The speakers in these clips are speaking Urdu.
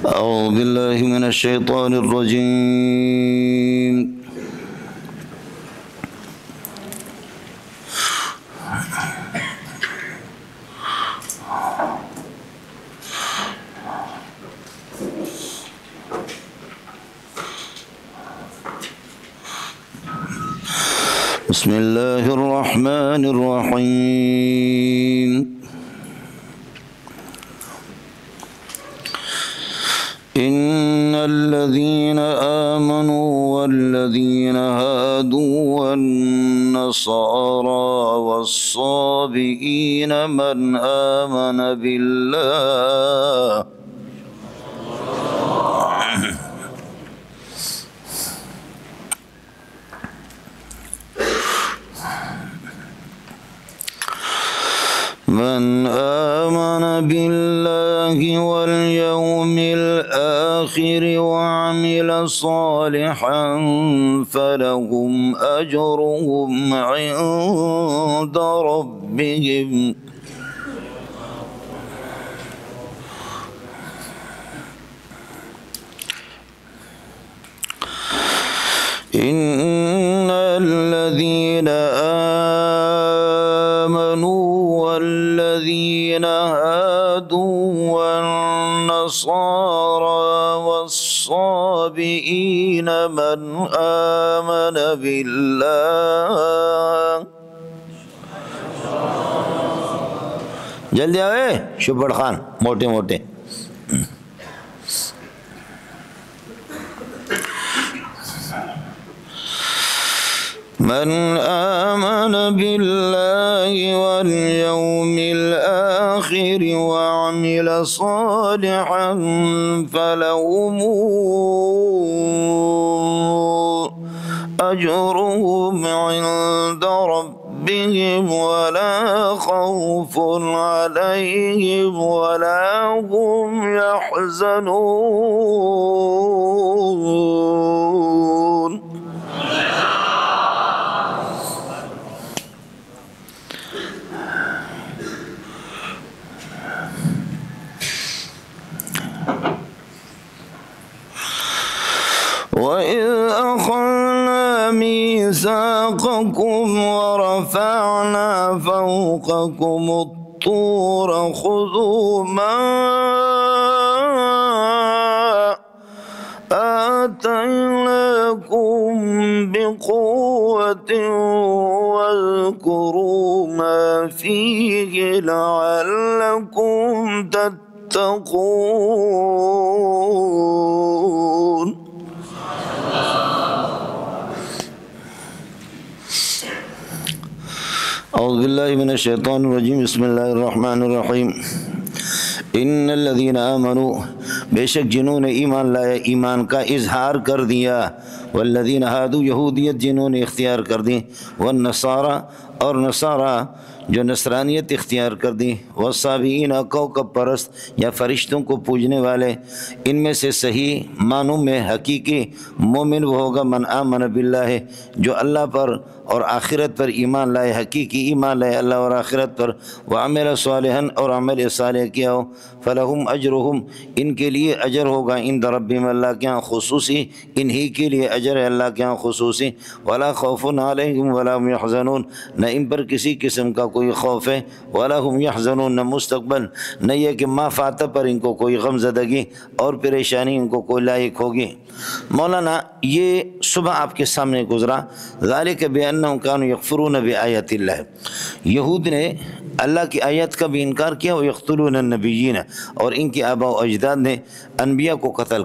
أعوذ بالله من الشيطان الرجيم. بسم الله الرحمن الرحيم. إن الذين آمنوا والذين هادوا والنصارى والصابئين من آمن بالله واليوم الآخر وعمل صالحا فلهم أجرهم عند ربهم إن الذين آمنوا والذين هادوا والنصارى والصابئين من آمن بالله جلدی آئے شبڑ خان موٹے موٹے من آمن بالله واليوم الآخر وعمل صالحا فلهم أجرهم عند ربهم ولا خوف عليهم ولا هم يحزنون. وَإِذْ أَخَذْنَا مِيثَاقَكُمْ وَرَفَعْنَا فَوْقَكُمُ الطُّورَ خُذُوا مَا آتَيْنَاكُمْ بِقُوَّةٍ وَاذْكُرُوا مَا فِيهِ لَعَلَّكُمْ تَتَّقُونَ. اعوذ باللہ من الشیطان الرجیم. بسم اللہ الرحمن الرحیم. ان الذین آمنوا بے شک جنہوں نے ایمان لایا ایمان کا اظہار کر دیا والذین ہادوا یہودیت جنہوں نے اختیار کر دی والنصارى اور نصارہ جو نصرانیت اختیار کر دی والصابئین کوکب پرست یا فرشتوں کو پوجنے والے ان میں سے صحیح معنوں میں حقیقی مومن وہ ہوگا من آمن باللہ جو اللہ پر اور آخرت پر ایمان لائے حقیقی ایمان لائے اللہ اور آخرت پر وعمل صالحا اور عمل صالح کیا ہو فلہم اجرہم ان کے لیے اجر ہوگا عند ربہم اللہ کے ہاں خصوصی انہی کے لیے اجر ہے اللہ کے ہاں خصوصی ولا خوف علیہم ولا هم یحزنون نہ ان پر کسی قسم کا کوئی خوف ہے ولا هم یحزنون نہ مستقبل نہ یہ کہ ما فات پر ان کو کوئی غم زدگی اور پریشانی ان کو کوئی لاحق ہوگی. مولانا یہ صبح آپ کے سامنے گزرا ذالک بأنہم کانوا یکفرون بآیات اللہ یہود نے اللہ کی آیت کا بھی انکار کیا ویقتلون النبیین اور ان کے آباء و اجداد نے انبیاء کو قتل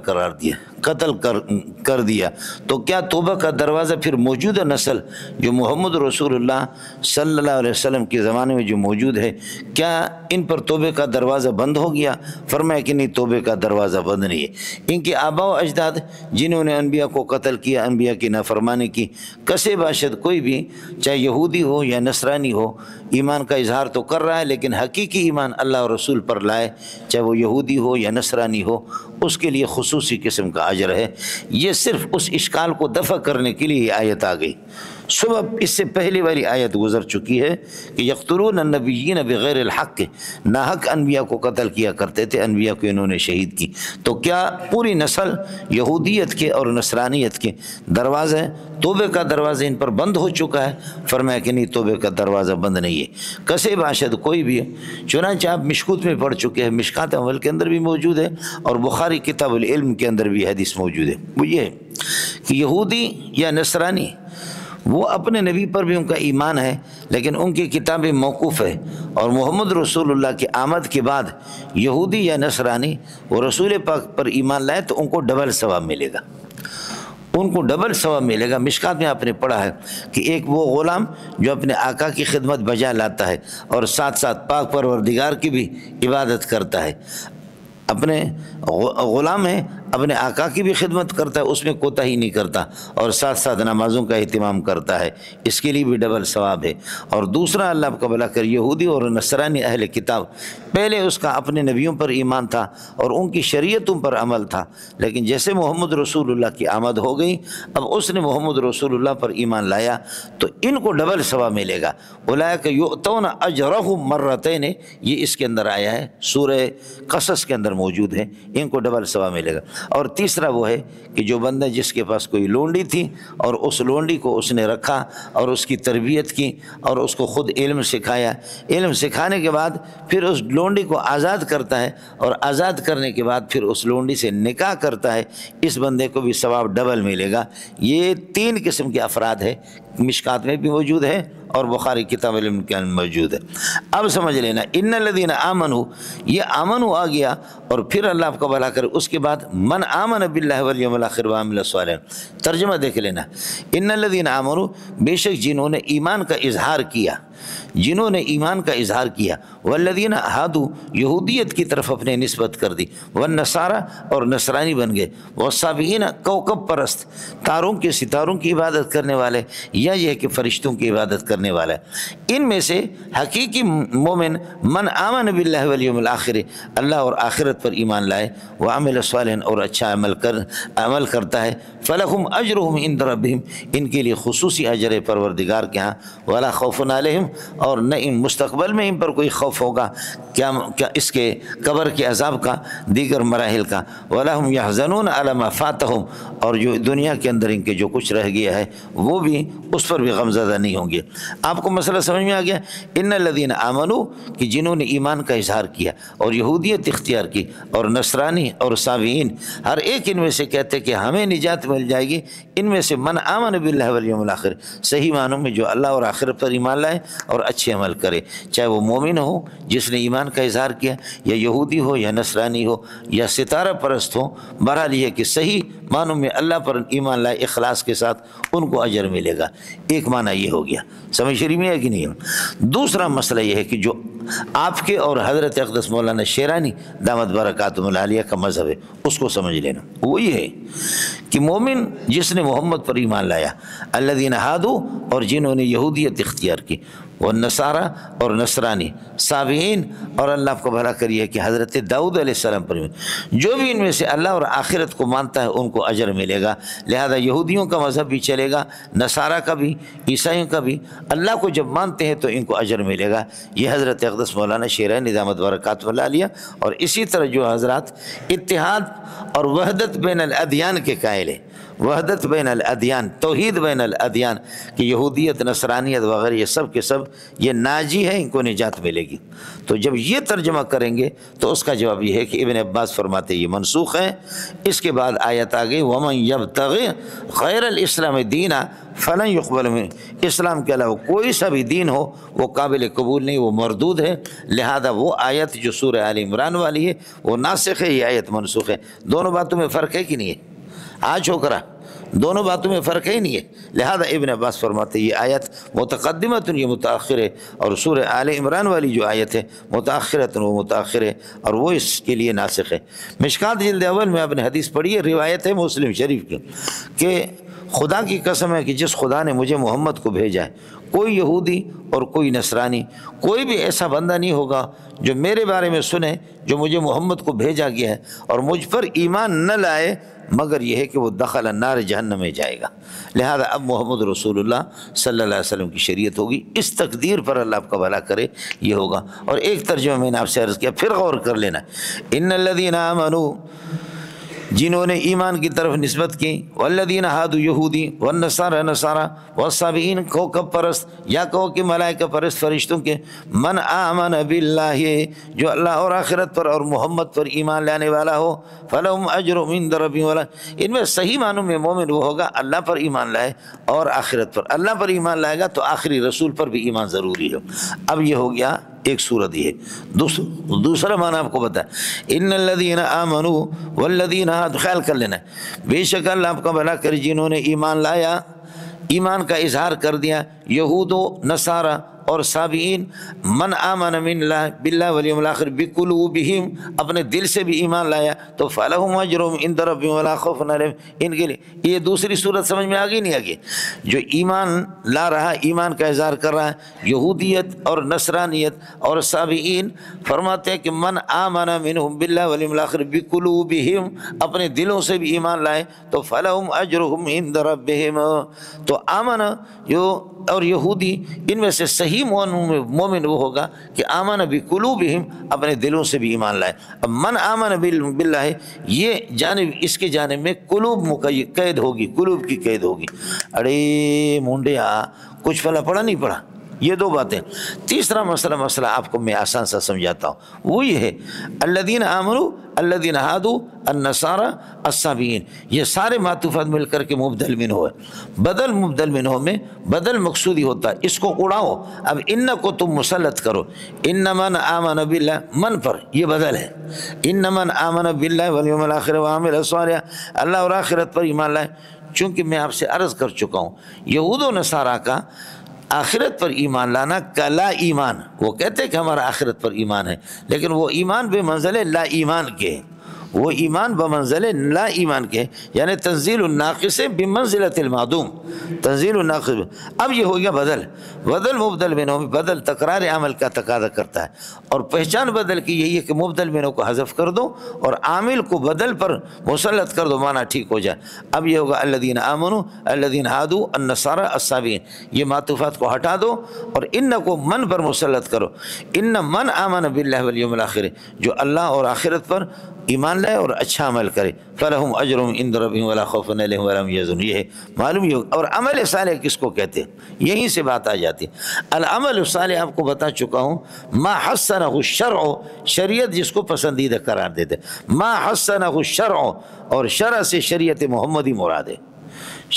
کر دیا. تو کیا توبہ کا دروازہ پھر موجودہ نسل جو محمد رسول اللہ صلی اللہ علیہ وسلم کے زمانے میں جو موجود ہے کیا ان پر توبے کا دروازہ بند ہو گیا؟ فرمایا کہ نہیں توبے کا دروازہ بند نہیں ہے. ان کے آباء و اجداد جنہوں نے انبیاء کو قتل کیا انبیاء کی نافرمانی کی کسے باشد کوئی بھی چاہے یہودی ہو یا نصرانی ہو ایمان کا اظہار تو کر رہا ہے لیکن حقیقی ایمان اللہ اور رسول پر لائے چاہے وہ یہودی ہو یا نصرانی ہو اس کے لیے خصوصی قسم کا اجر ہے. یہ صرف اس اشکال کو دفع کرنے کے لیے یہ آیت آ گئی. صبح اس سے پہلی والی آیت گزر چکی ہے کہ یقتلون النبیین بغیر الحق، ناحق انبیاء کو قتل کیا کرتے تھے، انبیاء کو انہوں نے شہید کی۔ تو کیا پوری نسل یہودیت کے اور نصرانیت کے دروازے، توبے کا دروازہ ان پر بند ہو چکا ہے؟ فرمایا کہ نہیں، توبے کا دروازہ بند نہیں ہے، کسے باشد کوئی بھی ہے۔ چنانچہ آپ مشکوت میں پڑھ چکے ہیں، مشکات عمل کے اندر بھی موجود ہے اور بخاری کتاب العلم کے اندر بھی حدیث موجود ہے۔ وہ یہ ہے کہ یہودی یا نصرانی وہ اپنے نبی پر بھی ان کا ایمان ہے، لیکن ان کی کتابیں موقوف ہے، اور محمد رسول اللہ کی آمد کے بعد یہودی یا نصرانی وہ رسول پاک پر ایمان لائے تو ان کو ڈبل ثواب ملے گا، ان کو ڈبل ثواب ملے گا۔ مشکات میں آپ نے پڑھا ہے کہ ایک وہ غلام جو اپنے آقا کی خدمت بجا لاتا ہے اور ساتھ ساتھ پاک پروردگار کی بھی عبادت کرتا ہے، اپنے غلام ہے، اپنے آقا کی بھی خدمت کرتا ہے، اس میں کوتاہی نہیں کرتا، اور ساتھ ساتھ نمازوں کا اہتمام کرتا ہے، اس کے لیے بھی ڈبل ثواب ہے۔ اور دوسرا اللہ کا بھلا کر یہودی اور نصرانی اہل کتاب، پہلے اس کا اپنے نبیوں پر ایمان تھا اور ان کی شریعتوں پر عمل تھا، لیکن جیسے محمد رسول اللہ کی آمد ہو گئی، اب اس نے محمد رسول اللہ پر ایمان لایا تو ان کو ڈبل ثواب ملے گا۔ اولئک یؤتون اجرہم مرتین، یہ اس کے اندر آیا ہے، سورہ قصص کے اندر موجود ہے، ان کو ڈبل ثواب ملے گا۔ اور تیسرا وہ ہے کہ جو بندہ جس کے پاس کوئی لونڈی تھی اور اس لونڈی کو اس نے رکھا اور اس کی تربیت کی اور اس کو خود علم سکھایا، علم سکھانے کے بعد پھر اس لونڈی کو آزاد کرتا ہے اور آزاد کرنے کے بعد پھر اس لونڈی سے نکاح کرتا ہے، اس بندے کو بھی ثواب ڈبل ملے گا۔ یہ 3 قسم کے افراد ہیں، مشکات میں بھی موجود ہے اور بخاری کتاب علم کے اندر موجود ہے۔ اب سمجھ لینا، ان الذین آمنوا، یہ آمنوا آ گیا، اور پھر اللہ آپ کا بھلا کرے اس کے بعد من آمن باللہ والیوم الآخر وعمل صالحا، ترجمہ دیکھ لینا، ان الذین آمنوا، بے شک جنہوں نے ایمان کا اظہار کیا، جنہوں نے ایمان کا اظہار کیا، والذین ہادوا، یہودیت کی طرف اپنے نسبت کر دی، والنصارى، اور نصرانی بن گئے، والصابئین، کوكب پرست، تاروں کے ستاروں کی عبادت کرنے والے، یا یہ کہ فرشتوں کی عبادت کرنے والا ہے۔ ان میں سے حقیقی مومن من آمن باللہ والیوم الآخر، اللہ اور آخرت پر ایمان لائے، وعمل صالحا، اور اچھا عمل کرتا ہے، فلہم اجرہم عند ربہم، ان کے لیے خصوصی اجر ہے پروردگار کے ہاں، ولا خوف علیہم، اور نہ ان مستقبل میں ان پر کوئی خوف ہوگا، کیا اس کے قبر کے عذاب کا، دیگر مراحل کا، ولا هم يحزنون علی ما فاتهم، اور جو دنیا کے اندر ان کے جو کچھ رہ گیا ہے وہ بھی اس پر بھی غمزدہ نہیں ہوں گے۔ آپ کو مسئلہ سمجھ میں آ گیا؟ ان الذین آمنوا، کہ جنہوں نے ایمان کا اظہار کیا اور یہودیت اختیار کی، اور نصرانی اور صابئین، ہر ایک ان میں سے کہتے کہ ہمیں نجات مل جائے گی، ان میں سے من آمن باللہ والیوم الآخر، صحیح معنوں میں جو اللہ اور آخرت پر ایمان لائے اور اچھے عمل کرے، چاہے وہ مومن ہو جس نے ایمان کا اظہار کیا، یا یہودی ہو، یا نصرانی ہو، یا ستارہ پرست ہو، بہرحال یہ کہ صحیح معنوں میں اللہ پر ایمان لائے اخلاص کے ساتھ، ان کو اجر ملے گا۔ ایک معنی یہ ہو گیا، سمجھ شریف میں ہے کہ نہیں؟ دوسرا مسئلہ یہ ہے کہ جو آپ کے اور حضرت اقدس مولانا شیرانی دامت برکاتہم العالیہ کا مذہب ہے، اس کو سمجھ لینا۔ وہ یہ ہے کہ مومن جس نے محمد پر ایمان لایا، الذین ہادوا، اور جنہوں نے یہودیت اختیار کی، والنصارى، اور نصرانی، صابئین، اور اللہ کو بھلا کریے کہ حضرت داؤد علیہ السلام پر جو بھی ان میں سے اللہ اور آخرت کو مانتا ہے ان کو اجر ملے گا۔ لہذا یہودیوں کا مذہب بھی چلے گا، نصارہ کا بھی، عیسائیوں کا بھی، اللہ کو جب مانتے ہیں تو ان کو اجر ملے گا۔ یہ حضرت اقدس مولانا شیرانی دامت برکاتہم العالیہ، اور اسی طرح جو حضرات اتحاد اور وحدت بین الادیان کے قائل ہیں، وحدت بین الادیان، توحید بین الادیان، کہ یہودیت، نصرانیت وغیرہ یہ سب کے سب یہ ناجی ہے، ان کو نجات ملے گی۔ تو جب یہ ترجمہ کریں گے تو اس کا جواب یہ ہے کہ ابن عباس فرماتے یہ منسوخ ہے۔ اس کے بعد آیت آ گئی، وَمَن يَبْتَغِ غَيْرَ الْإِسْلَامِ دِينًا فَلَن يُقْبَلَ مِنْهُ، اسلام کے علاوہ کوئی سا بھی دین ہو وہ قابل قبول نہیں، وہ مردود ہے۔ لہذا وہ آیت جو سورہ آل عمران والی ہے وہ ناسخ ہے، یہ آیت منسوخ ہے۔ دونوں باتوں میں فرق ہے کہ نہیں ہے؟ آج ہو کرا دونوں باتوں میں فرق ہے نہیں ہے۔ لہذا ابن عباس فرماتے یہ آیت متقدمۃ، یہ متاخر ہے، اور سورہ آل عمران والی جو آیت ہے متاخرۃ، وہ متاخر ہے، اور وہ اس کے لیے ناسخ ہے۔ مشکات جلد اول میں آپ نے حدیث پڑھی ہے، روایت ہے مسلم شریف کی، کہ خدا کی قسم ہے کہ جس خدا نے مجھے محمد کو بھیجا ہے، کوئی یہودی اور کوئی نصرانی، کوئی بھی ایسا بندہ نہیں ہوگا جو میرے بارے میں سنے، جو مجھے محمد کو بھیجا گیا ہے اور مجھ پر ایمان نہ لائے، مگر یہ ہے کہ وہ دخل النار جہنم میں جائے گا۔ لہذا اب محمد رسول اللہ صلی اللہ علیہ وسلم کی شریعت ہوگی، اس تقدیر پر اللہ آپ کا بھلا کرے یہ ہوگا۔ اور ایک ترجمہ میں نے آپ سے عرض کیا، پھر غور کر لینا، ان الذین آمنوا، جنہوں نے ایمان کی طرف نسبت کی، والذین ہادوا یہودی، والنصارى نصارہ، والصابئین کوکب پرست، یا کہو کہ ملائکہ پرست فرشتوں کے، من آمن باللہ، جو اللہ اور آخرت پر اور محمد پر ایمان لانے والا ہو، فلہم اجر عند ربہم، ان میں صحیح معنوں میں مومن وہ ہوگا اللہ پر ایمان لائے اور آخرت پر۔ اللہ پر ایمان لائے گا تو آخری رسول پر بھی ایمان ضروری ہے۔ اب یہ ہو گیا ایک صورت، یہ دوسرا معنی آپ کو بتا، ان الذین آمنوا والذین ہادوا، خیال کر لینا ہے، بے شک اللہ آپ کا بھلا کرے جنہوں نے ایمان لایا، ایمان کا اظہار کر دیا، یہود و نصارہ اور صابئین، من آمن من اللہ باللہ والیوم الآخر بقلوبہم، اپنے دل سے بھی ایمان لایا تو فلہم اجرہم عند ربہم ولا خوف علیہم، ان کے لیے یہ دوسری صورت سمجھ میں آگئی نہیں آگئی؟ جو ایمان لا رہا، ایمان کا اظہار کر رہا ہے، یہودیت اور نصرانیت اور صابئین، فرماتے ہیں کہ من آمن منہم باللہ والیوم الآخر بقلوبہم، اپنے دلوں سے بھی ایمان لائے تو فلہم اجرہم عند ربہم، تو آمن اور یہودی ان میں سے صحیح مومن وہ ہوگا کہ آمن بقلوبہم، اپنے دلوں سے بھی ایمان لائے۔ اب من آمن باللہ، یہ جانب، اس کے جانب میں قلوب قید ہوگی، قلوب کی قید ہوگی۔ ارے مونڈیا، کچھ پہلا پڑھا نہیں پڑھا، یہ دو باتیں۔ تیسرا مسئلہ آپ کو میں آسان سا سمجھاتا ہوں، وہ یہ ہے الذین آمنوا الذین ہادوا النصارى الصابئین، یہ سارے معطوفات مل کر کے مبدل منہ ہے۔ بدل مبدل منہ میں بدل مقصودی ہوتا ہے، اس کو اڑاؤ، اب ان کو تم مسلط کرو، ان من آمن باللہ، من پر یہ بدل ہے، ان من آمن باللہ والیوم الآخر وعمل صالحا، اللہ اور آخرت پر ایمان لائے۔ چونکہ میں آپ سے عرض کر چکا ہوں، یہود و نصارہ کا آخرت پر ایمان لانا کا لا ایمان، وہ کہتے ہیں کہ ہمارا آخرت پر ایمان ہے، لیکن وہ ایمان بے منزل لا ایمان کے ہے، وہ ایمان بمنزل لا ایمان کے، یعنی تنزیل الناقص بمنزلۃ المعدوم، تنزیل الناقص۔ اب یہ ہو گیا بدل مبدل منہ میں بدل تکرار عمل کا تقاضا کرتا ہے، اور پہچان بدل کی یہی ہے کہ مبدل منہ کو حذف کر دو اور عامل کو بدل پر مسلط کر دو، معنی ٹھیک ہو جائے۔ اب یہ ہوگا الذین آمنوا الذین ہادوا النصارى الصابئین، یہ معطوفات کو ہٹا دو اور ان کو من پر مسلط کرو، ان من آمن باللہ والیوم الآخر، جو اللہ اور آخرت پر ایمان لائے اور اچھا عمل کرے، فلہم اجرہم عند ربہم ولا خوف علیہم ولا هم یحزنون، یہ ہے معلوم ہی ہوگا۔ اور عمل صالح کس کو کہتے ہیں؟ یہیں سے بات آ جاتی ہے۔ العمل الصالح آپ کو بتا چکا ہوں، ما حسنہ الشرع، شریعت جس کو پسندیدہ قرار دیتے، ما حسنہ الشرع، اور شرع سے شریعت محمدی مراد ہے،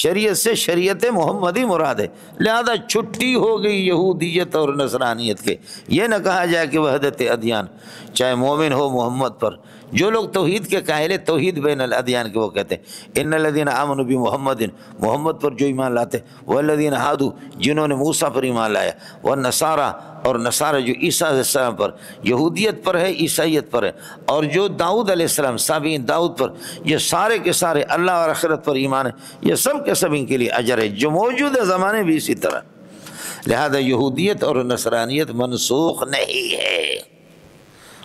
شریعت سے شریعت محمدی مراد ہے، لہذا چھٹی ہو گئی یہودیت اور نصرانیت کے۔ یہ نہ کہا جائے کہ وحدت ادیان، چاہے مومن ہو محمد پر، جو لوگ توحید کے قائل ہیں، توحید بین الادیان کے، وہ کہتے ہیں ان الذین آمنوا بمحمد، محمد پر جو ایمان لاتے، والذین ہادوا، جنہوں نے موسیٰ پر ایمان لایا، والنصارى، اور نصارہ جو عیسیٰ علیہ السلام پر، یہودیت پر ہے، عیسائیت پر ہے، اور جو داؤد علیہ السلام، صابئین داؤد پر، یہ سارے کے سارے اللہ اور آخرت پر ایمان ہے، یہ سب کے سب ان کے لیے اجر ہے، جو موجودہ زمانے بھی اسی طرح۔ لہذا یہودیت اور نصرانیت منسوخ نہیں ہے۔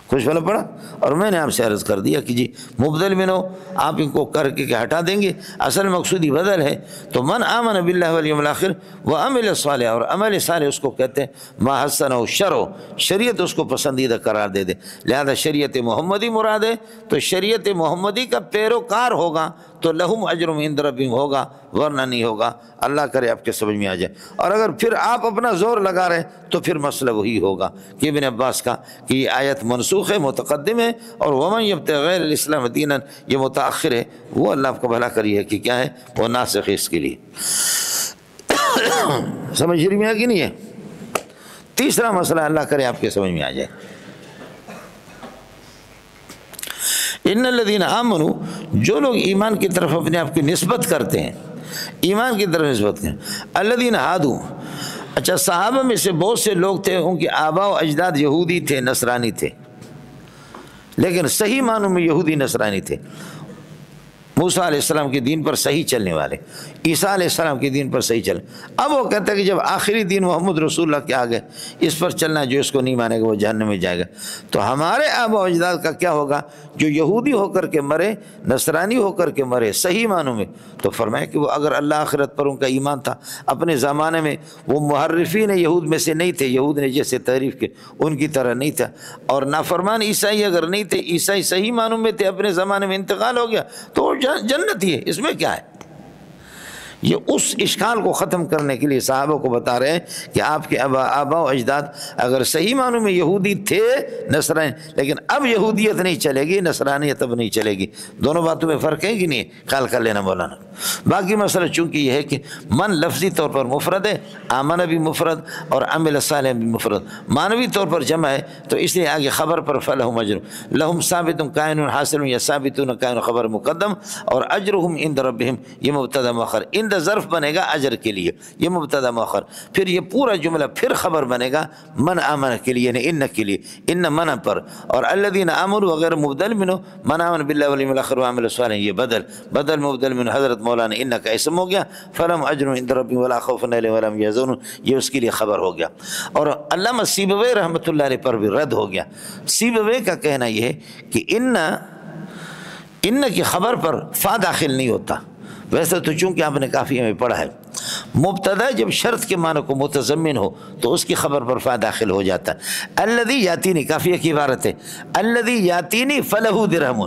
خوش والا پڑا؟ اور میں نے آپ سے عرض کر دیا کہ جی مبدل منہ آپ ان کو کر کے ہٹا دیں گے، اصل مقصودی بدل ہے، تو من آمن باللہ والیوم الآخر وعمل صالح، اور عمل صالح اس کو کہتے ہیں ما حسنہ الشرع، شریعت اس کو پسندیدہ قرار دے دے، لہذا شریعت محمدی مراد ہے، تو شریعت محمدی کا پیروکار ہوگا تو لہم اجرہم عند ربہم ہوگا، ورنہ نہیں ہوگا۔ اللہ کرے آپ کے سمجھ میں آ جائے۔ اور اگر پھر آپ اپنا زور لگا رہے تو پھر مسئلہ وہی ہوگا کہ ابن عباس کا کہ یہ آیت منسوخ ہے، متقدم ہے، اور ومن یبتغی غیر الاسلام دینا یہ متاخر ہے، وہ اللہ آپ کو بھلا کریے کہ کیا ہے، وہ ناسخ ہے اس کے لیے۔ سمجھ میں آ کہ نہیں ہے؟ تیسرا مسئلہ اللہ کرے آپ کے سمجھ میں آ جائے، ان الذین آمنوا، جو لوگ ایمان کی طرف اپنے آپ کی نسبت کرتے ہیں، ایمان کی طرف نسبت کریں، الذین ہادوا، اچھا صحابہ میں سے بہت سے لوگ تھے ان کے آباء و اجداد یہودی تھے، نصرانی تھے، لیکن صحیح معنوں میں یہودی نصرانی تھے، موسیٰ علیہ السلام کے دین پر صحیح چلنے والے، عیسیٰ علیہ السلام کے دین پر صحیح چلے. اب وہ کہتا ہے کہ جب آخری دین محمد رسول اللہ کے آ گئے، اس پر چلنا، جو اس کو نہیں مانے گا وہ جہنم میں جائے گا. تو ہمارے آبا و اجداد کا کیا ہوگا؟ جو یہودی ہو کر کے مرے، نصرانی ہو کر کے مرے صحیح معنوں میں، تو فرمایا کہ وہ اگر اللہ آخرت پر ان کا ایمان تھا، اپنے زمانے میں وہ محرفین یہود میں سے نہیں تھے، یہود نے جیسے تحریف کے ان کی طرح نہیں تھا، اور نافرمان عیسائی اگر نہیں تھے، عیسائی صحیح معنوں میں تھے، اپنے زمانے میں انتقال ہو گیا تو وہ جنت ہی ہے. اس میں کیا ہے؟ یہ اس اشکال کو ختم کرنے کے لیے صحابہ کو بتا رہے ہیں کہ آپ کے آبا و اجداد اگر صحیح معنوں میں یہودی تھے، نصرانی، لیکن اب یہودیت نہیں چلے گی، نصرانیت اب نہیں چلے گی. دونوں باتوں میں فرق ہے کہ نہیں؟ خیال کر لینا مولانا. باقی مسئلہ چونکہ یہ ہے کہ من لفظی طور پر مفرد ہے، آمن بھی مفرد اور عمل صالح بھی مفرد، معنوی طور پر جمع ہے، تو اس لیے آگے خبر پر فلہم اجر، لہم ثابت کائن حاصل، یا ثابتون کائن خبر مقدم، اور اجرہم عند ربہم یہ مبتدا مؤخر. عند ظرف بنے گا اجر کے لیے، یہ مبتدا مؤخر، پھر یہ پورا جملہ پھر خبر بنے گا من آمن کے لیے، یعنی ان کے لیے، ان من پر، اور الذین آمنوا وغیر مبدل منہ، من آمن باللہ والیوم الآخر وعمل صالحا یہ بدل مبدل منہ حضرت مولانا ان کا اسم ہو گیا، فلہم اجر عند ربہم ولا خوف علیہم ولا هم یحزنون یہ اس کے لیے خبر ہو گیا. اور علامہ سیبوی رحمۃ اللہ علیہ پر بھی رد ہو گیا. سیبوی کا کہنا یہ ہے کہ ان کی خبر پر فا داخل نہیں ہوتا. ویسے تو چونکہ آپ نے کافی ہمیں پڑھا ہے، مبتدا جب شرط کے معنی کو متضمن ہو تو اس کی خبر پر فا داخل ہو جاتا ہے. الذی یاتینی کافیہ کی عبارت ہے، الذی یاتینی فلہ درہم،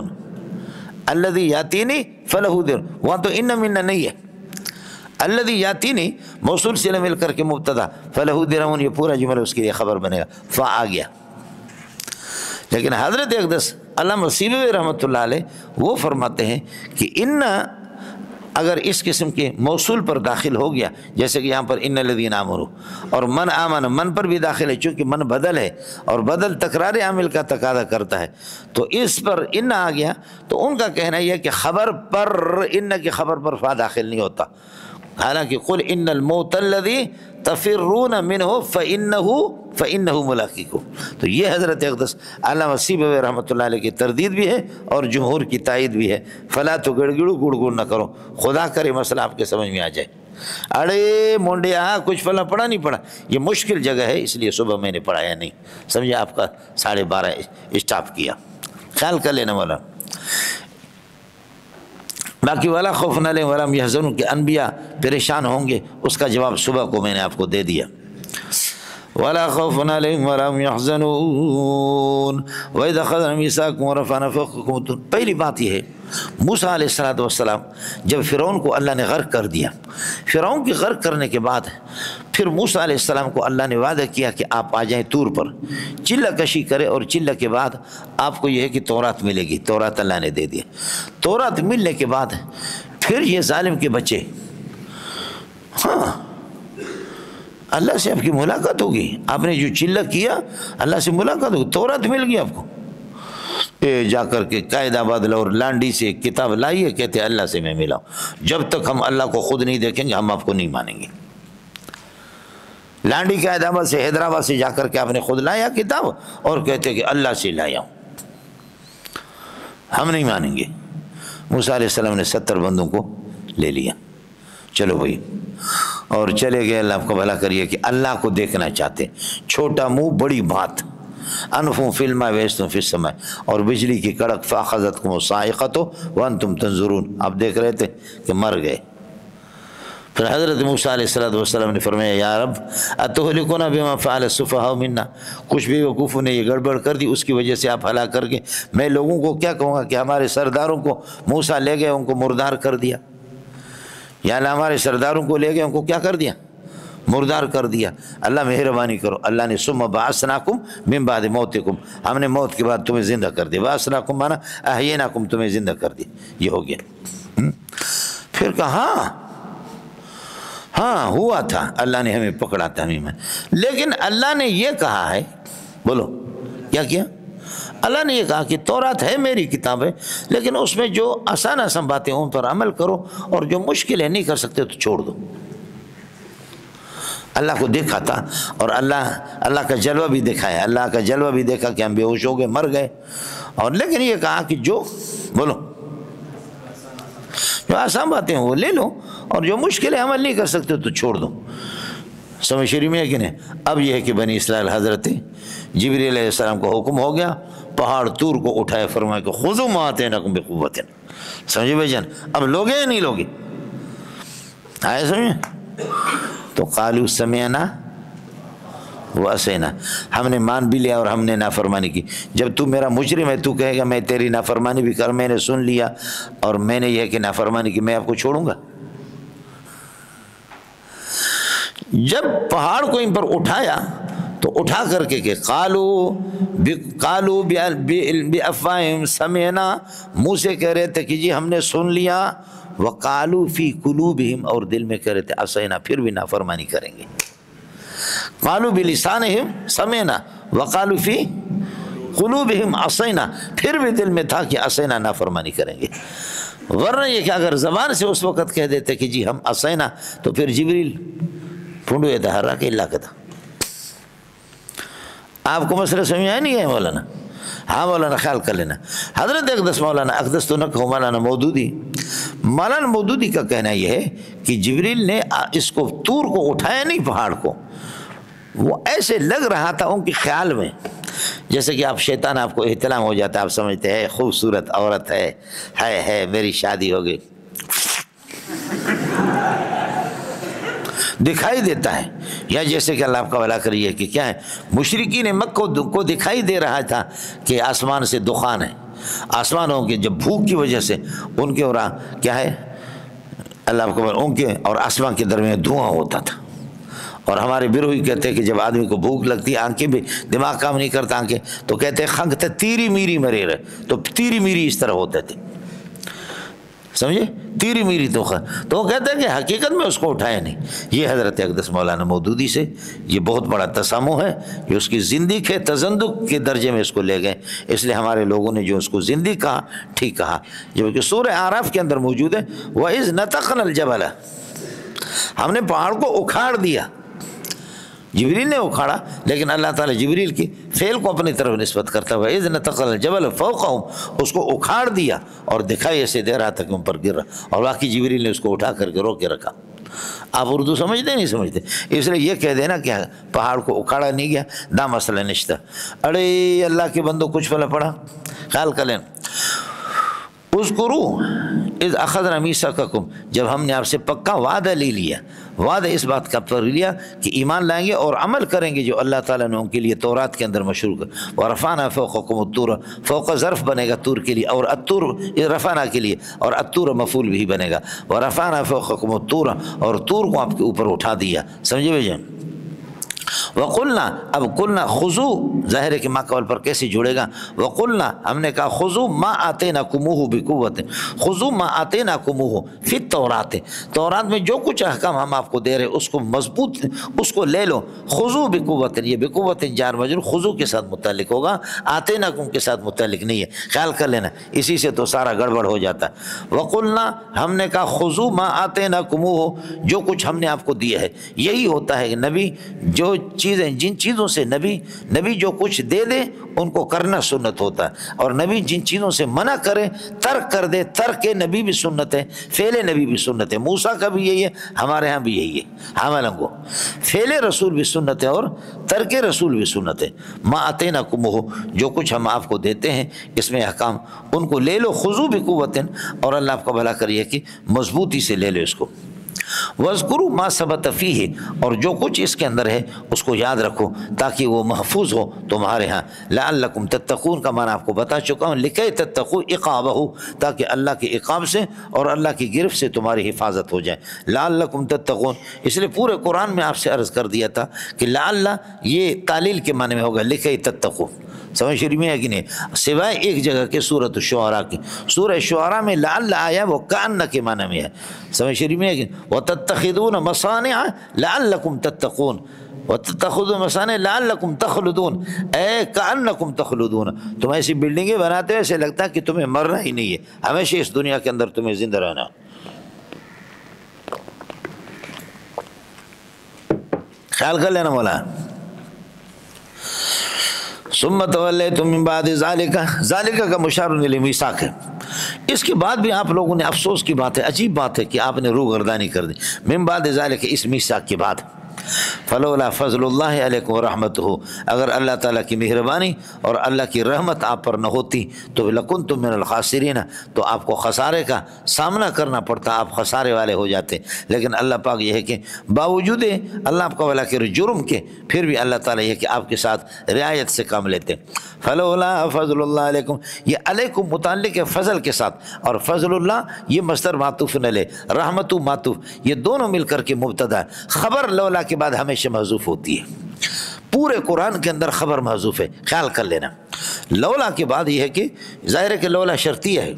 الذی یاتینی فلہ درہم، وہاں تو ان من نہیں ہے. الذی یاتینی موصول سے مل کر کے مبتدا، فلہ درہم یہ پورا جملہ اس کے لیے خبر بنے گا، فا آ گیا. لیکن حضرت اقدس علامہ سیبوی رحمۃ اللہ علیہ وہ فرماتے ہیں کہ ان اگر اس قسم کے موصول پر داخل ہو گیا، جیسے کہ یہاں پر ان الذین آمنوا، اور من آمن، من پر بھی داخل ہے چونکہ من بدل ہے اور بدل تکرار عامل کا تقاضا کرتا ہے، تو اس پر ان آ گیا. تو ان کا کہنا یہ ہے کہ خبر پر، ان کی خبر پر فا داخل نہیں ہوتا. حالانکہ قل ان الموت الذی تفرون منہ فإنہ ملاقیکم. تو یہ حضرت اقدس علامہ سیبوی رحمۃ اللہ علیہ کی تردید بھی ہے اور جمہور کی تائید بھی ہے. فلا تو گڑگڑو گڑ گڑ نہ کرو، خدا کرے مسئلہ آپ کے سمجھ میں آ جائے. اڑے مونڈے کچھ فلاں پڑھا نہیں پڑھا، یہ مشکل جگہ ہے، اس لیے صبح میں نے پڑھایا نہیں، سمجھے، آپ کا 12:30 اسٹاپ کیا. خیال کر لینا مولانا. باقی ولا خوف علیہم ولا هم یحزنون کہ انبیاء پریشان ہوں گے، اس کا جواب صبح کو میں نے آپ کو دے دیا. ولا خوف علیہم ولا هم یحزنون وَإِذْ أَخَذْنَا مِيثَاقَكُمْ وَرَفَعْنَا فَوْقَكُمُ الطُّورَ. پہلی بات یہ ہے، موسیٰ علیہ السلام جب فرعون کو اللہ نے غرق کر دیا، فرعون کی غرق کرنے کے بعد پھر موسیٰ علیہ السلام کو اللہ نے وعدہ کیا کہ آپ آ جائیں طور پر، چلہ کشی کرے، اور چلہ کے بعد آپ کو یہ ہے کہ تورات ملے گی. تورات اللہ نے دے دیا. تورات ملنے کے بعد پھر یہ ظالم کے بچے، اللہ سے آپ کی ملاقات ہوگی، آپ نے جو چلہ کیا اللہ سے ملاقات ہوگی، تورات مل گئی آپ کو. جا کر کے قاعدہ بدلا اور لانڈی سے کتاب لائیے، کہتے اللہ سے میں ملا ہوں، جب تک ہم اللہ کو خود نہیں دیکھیں گے ہم آپ کو نہیں مانیں گے. لانڈی کے حیدرآباد سے حیدرآباد سے جا کر کے آپ نے خود لایا کتاب اور کہتے کہ اللہ سے لایا ہوں، ہم نہیں مانیں گے. موسیٰ علیہ السلام نے 70 بندوں کو لے لیا، چلو بھائی، اور چلے گئے. اللہ آپ کو بھلا کریے کہ اللہ کو دیکھنا چاہتے، چھوٹا منہ بڑی بات، انفوں فی الماء ویستم فی السماء، اور بجلی کی کڑک فاخذتکم الصاعقۃ وانتم تنظرون، آپ دیکھ رہے تھے کہ مر گئے. پھر حضرت موسیٰ علیہ السلام نے فرمایا یا رب اتہلکنا بما فعل السفہاء منا، کچھ بھی وقوفوں نے یہ گڑبڑ کر دی، اس کی وجہ سے آپ ہلاک کر گئے. میں لوگوں کو کیا کہوں گا کہ ہمارے سرداروں کو موسیٰ لے گئے، ان کو مردار کر دیا، یا اللہ ہمارے سرداروں کو لے گئے، ان کو کیا کر دیا؟ مردار کر دیا. اللہ مہربانی کرو. اللہ نے ثم بعثناکم من بعد موتکم، ہم نے موت کے بعد تمہیں زندہ کر دیا. بعثناکم مانا احییناکم، تمہیں زندہ کر دیا. یہ ہو گیا. پھر کہا ہاں ہوا تھا، اللہ نے ہمیں پکڑا تھا ہمیں. لیکن اللہ نے یہ کہا ہے، بولو کیا کیا؟ اللہ نے یہ کہا کہ تورات ہے میری کتاب ہے، لیکن اس میں جو آسان باتیں ان پر عمل کرو، اور جو مشکل ہے نہیں کر سکتے تو چھوڑ دو. اللہ کو دیکھا تھا، اور اللہ کا جلوہ بھی دکھایا، اللہ کا جلوہ بھی دیکھا کہ ہم بے ہوش ہو گئے، مر گئے. اور لیکن یہ کہا کہ جو بولو جو آسان باتیں ہیں وہ لے لو، اور جو مشکل ہے عمل نہیں کر سکتے تو چھوڑ دو۔ سمجھ شریف میں ہے کہ نہیں؟ اب یہ ہے کہ بنی اسرائیل حضرت جبریل علیہ السلام کو حکم ہو گیا، پہاڑ طور کو اٹھائے، فرمایا کہ خذوا ما آتیناکم بقوۃ۔ سمجھے بھائی جان؟ اب لوگے یا نہیں لوگے؟ آئے سمجھے؟ تو قالوا سمعنا وعصینا، ہم نے مان بھی لیا اور ہم نے نافرمانی کی۔ جب تو میرا مجرم ہے، تو کہے گا میں تیری نافرمانی بھی کر، میں نے سن لیا اور میں نے یہ کہ نافرمانی کی، میں آپ کو چھوڑوں گا؟ جب پہاڑ کو ان پر اٹھایا تو اٹھا کر کے کہ قالوا بافواہہم سمعنا، منہ سے کہہ رہے تھے کہ جی ہم نے سن لیا، وقالوا فی قلوبہم، اور دل میں کہہ رہے تھے عصینا، پھر بھی نافرمانی کریں گے۔ قالوا بلسانہم سمعنا وقالوا فی قلوبہم عصینا، پھر بھی دل میں تھا کہ عصینا، نافرمانی کریں گے۔ ورنہ یہ کہ اگر زبان سے اس وقت کہہ دیتے کہ جی ہم عصینا، تو پھر جبریل پھنڈو دہرا کے اللہ کہتا۔ آپ کو مسئلہ سمجھ آیا نہیں ہے مولانا؟ ہاں مولانا خیال کر لینا۔ حضرت اقدس مولانا اقدس تو نہ کہو، مولانا مودودی، مولانا مودودی کا کہنا یہ ہے کہ جبریل نے اس کو طور کو اٹھایا نہیں، پہاڑ کو، وہ ایسے لگ رہا تھا ان کے خیال میں جیسے کہ آپ شیطان آپ کو احتلام ہو جاتا ہے، آپ سمجھتے ہیں خوبصورت عورت ہے میری شادی ہو گئی، دکھائی دیتا ہے۔ یا جیسے کہ اللہ آپ کا بھلا کریے کہ کیا ہے، مشرکین مکہ کو دکھائی دے رہا تھا کہ آسمان سے دخان ہے، آسمانوں کے جب بھوک کی وجہ سے ان کے اور کیا ہے اللہ آپ کو ان کے اور آسمان کے درمیان دھواں ہوتا تھا۔ اور ہمارے بروہی کہتے ہیں کہ جب آدمی کو بھوک لگتی ہے، آنکھیں بھی دماغ کام نہیں کرتا آنکھیں، تو کہتے ہیں خنک تھے تیری میری مرے رہے، تو تیری میری اس طرح ہوتے تھے، سمجھے؟ تیری میری تو وہ کہتے ہیں کہ حقیقت میں اس کو اٹھایا نہیں۔ یہ حضرت اقدس مولانا مودودی سے یہ بہت بڑا تسامح ہے کہ اس کی زندگی کے تزندق کے درجے میں اس کو لے گئے، اس لیے ہمارے لوگوں نے جو اس کو زندگی کہا ٹھیک کہا، جبکہ سورہ اعراف کے اندر موجود ہے وَإِذْ نَتَقْنَا الْجَبَلَ، ہم نے پہاڑ کو اکھاڑ دیا، جبریل نے اکھاڑا، لیکن اللہ تعالیٰ جبریل کی فعل کو اپنی طرف نسبت کرتا ہے، وَإِذْ نَتَقْنَا الْجَبَلَ فَوْقَهُمْ، اس کو اکھاڑ دیا اور دکھائی ایسے دے رہا تھا کہ ان پر گر رہا، اور باقی جبریل نے اس کو اٹھا کر کے رو کے رکھا۔ آپ اردو سمجھتے نہیں سمجھتے؟ اس لیے یہ کہہ دینا کہ پہاڑ کو اکھاڑا نہیں گیا، نہ مسئلہ نشتہ۔ ارے اللہ کے بندوں کچھ پلا پڑا، خیال کر لینا۔ اذکروا اذ اخذنا میثاقکم، جب ہم نے آپ سے پکا وعدہ لے لیا، وعدہ اس بات کا پر لیا کہ ایمان لائیں گے اور عمل کریں گے جو اللہ تعالیٰ نے ان کے لیے تورات کے اندر مشروع کر۔ ورفعنا فوقکم الطور، فوق ظرف بنے گا طور کے لیے، اور الطور رفعنا کے لیے، اور الطور مفعول بھی بنے گا۔ ورفعنا فوقکم الطور، اور طور کو آپ کے اوپر اٹھا دیا، سمجھے بھائی؟ وقلنا، اب قلنا خذوا، ظاہر ہے کہ ما قول پر کیسے جڑے گا؟ وقلنا، ہم نے کہا خذوا ما آتیناکموہ بقوۃ، خذوا ما آتیناکموہ فی التوراۃ، تورات میں جو کچھ احکام ہم آپ کو دے رہے اس کو مضبوط، اس کو لے لو۔ خذوا بقوۃ، یہ بقوۃ جار مجرور خذوا کے ساتھ متعلق ہوگا، آتیناکم کے ساتھ متعلق نہیں ہے، خیال کر لینا، اسی سے تو سارا گڑبڑ ہو جاتا ہے۔ وقلنا، ہم نے کہا خذوا ما آتیناکموہ، جو کچھ ہم نے آپ کو دیا ہے، یہی ہوتا ہے کہ نبی جو چیزیں، جن چیزوں سے نبی جو کچھ دے دے ان کو کرنا سنت ہوتا ہے، اور نبی جن چیزوں سے منع کرے، ترک کر دے، ترک نبی بھی سنت ہے، فعل نبی بھی سنت ہے۔ موسیٰ کا بھی یہی ہے، ہمارے ہاں بھی یہی ہے، حاملنگو فعل رسول بھی سنت ہے اور ترک رسول بھی سنت ہے۔ ما آتیناکموہ، جو کچھ ہم آپ کو دیتے ہیں اس میں احکام، ان کو لے لو، خذوا بقوۃ، اور اللہ آپ کو بھلا کریے کہ مضبوطی سے لے لو اس کو۔ وَاذْكُرُوا مَا ثَبَتَ فِيهِ، اور جو کچھ اس کے اندر ہے اس کو یاد رکھو تاکہ وہ محفوظ ہو تمہارے ہاں۔ لَعَلَّكُمْ تَتَّقُونَ کا معنی آپ کو بتا چکا ہوں، لِكَيْ تَتَّقُوا عِقَابَهُ، تاکہ اللہ کے عقاب سے اور اللہ کی گرفت سے تمہاری حفاظت ہو جائے۔ لَعَلَّكُمْ تَتَّقُونَ، اس لیے پورے قرآن میں آپ سے عرض کر دیا تھا کہ لعل یہ تعلیل کے معنی میں ہوگا، لِكَيْ تَتَّقُوا، سمجھ شریف میں ہے کہ نہیں؟ سوائے ایک جگہ کے سورۃ الشعراء کی، سورہ شعراء میں لعل آیا وہ کأن کے معنی میں ہے، سمجھ شریف میں ہے کہ وَتَتَّخِذُونَ مَصَانِعَ لَعَلَّكُمْ تَتَّقُونَ، وَتَتَّخِذُونَ مَصَانِعَ لَعَلَّكُمْ تَخْلُدُونَ، اے کأنکم تخلدون، تم ایسی بلڈنگیں بناتے ہو ایسے لگتا ہے کہ تمہیں مرنا ہی نہیں ہے، ہمیشہ اس دنیا کے اندر تمہیں زندہ رہنا۔ خیال کر لینا مولا۔ ثم تولیتم من بعد ذالک، ذالک کا مشار الی میثاق ہے، اس کے بعد بھی آپ لوگوں نے، افسوس کی بات ہے، عجیب بات ہے کہ آپ نے روگردانی کر دی، من بعد ذالک، اس میثاق کے بعد۔ فلولا فضل اللہ علیکم ورحمتہ، اگر اللہ تعالیٰ کی مہربانی اور اللہ کی رحمت آپ پر نہ ہوتی تو لکنتم من الخاسرین، تو آپ کو خسارے کا سامنا کرنا پڑتا، آپ خسارے والے ہو جاتے۔ لیکن اللہ پاک یہ ہے کہ باوجود اللہ آپ کا والا کے جرم کے، پھر بھی اللہ تعالیٰ یہ کہ آپ کے ساتھ رعایت سے کام لیتے۔ فلولا فضل اللہ علیکم، یہ علیکم متعلق ہے فضل کے ساتھ، اور فضل اللہ یہ مصدر معطوف علیہ، رحمت معطوف، یہ دونوں مل کر کے مبتدا ہے۔ خبر لولا کے بعد ہمیشہ محذوف ہوتی ہے، پورے قرآن کے اندر خبر محذوف ہے، خیال کر لینا۔ لولا کے بعد یہ ہے کہ ظاہر ہے کہ لولا شرطیہ ہے،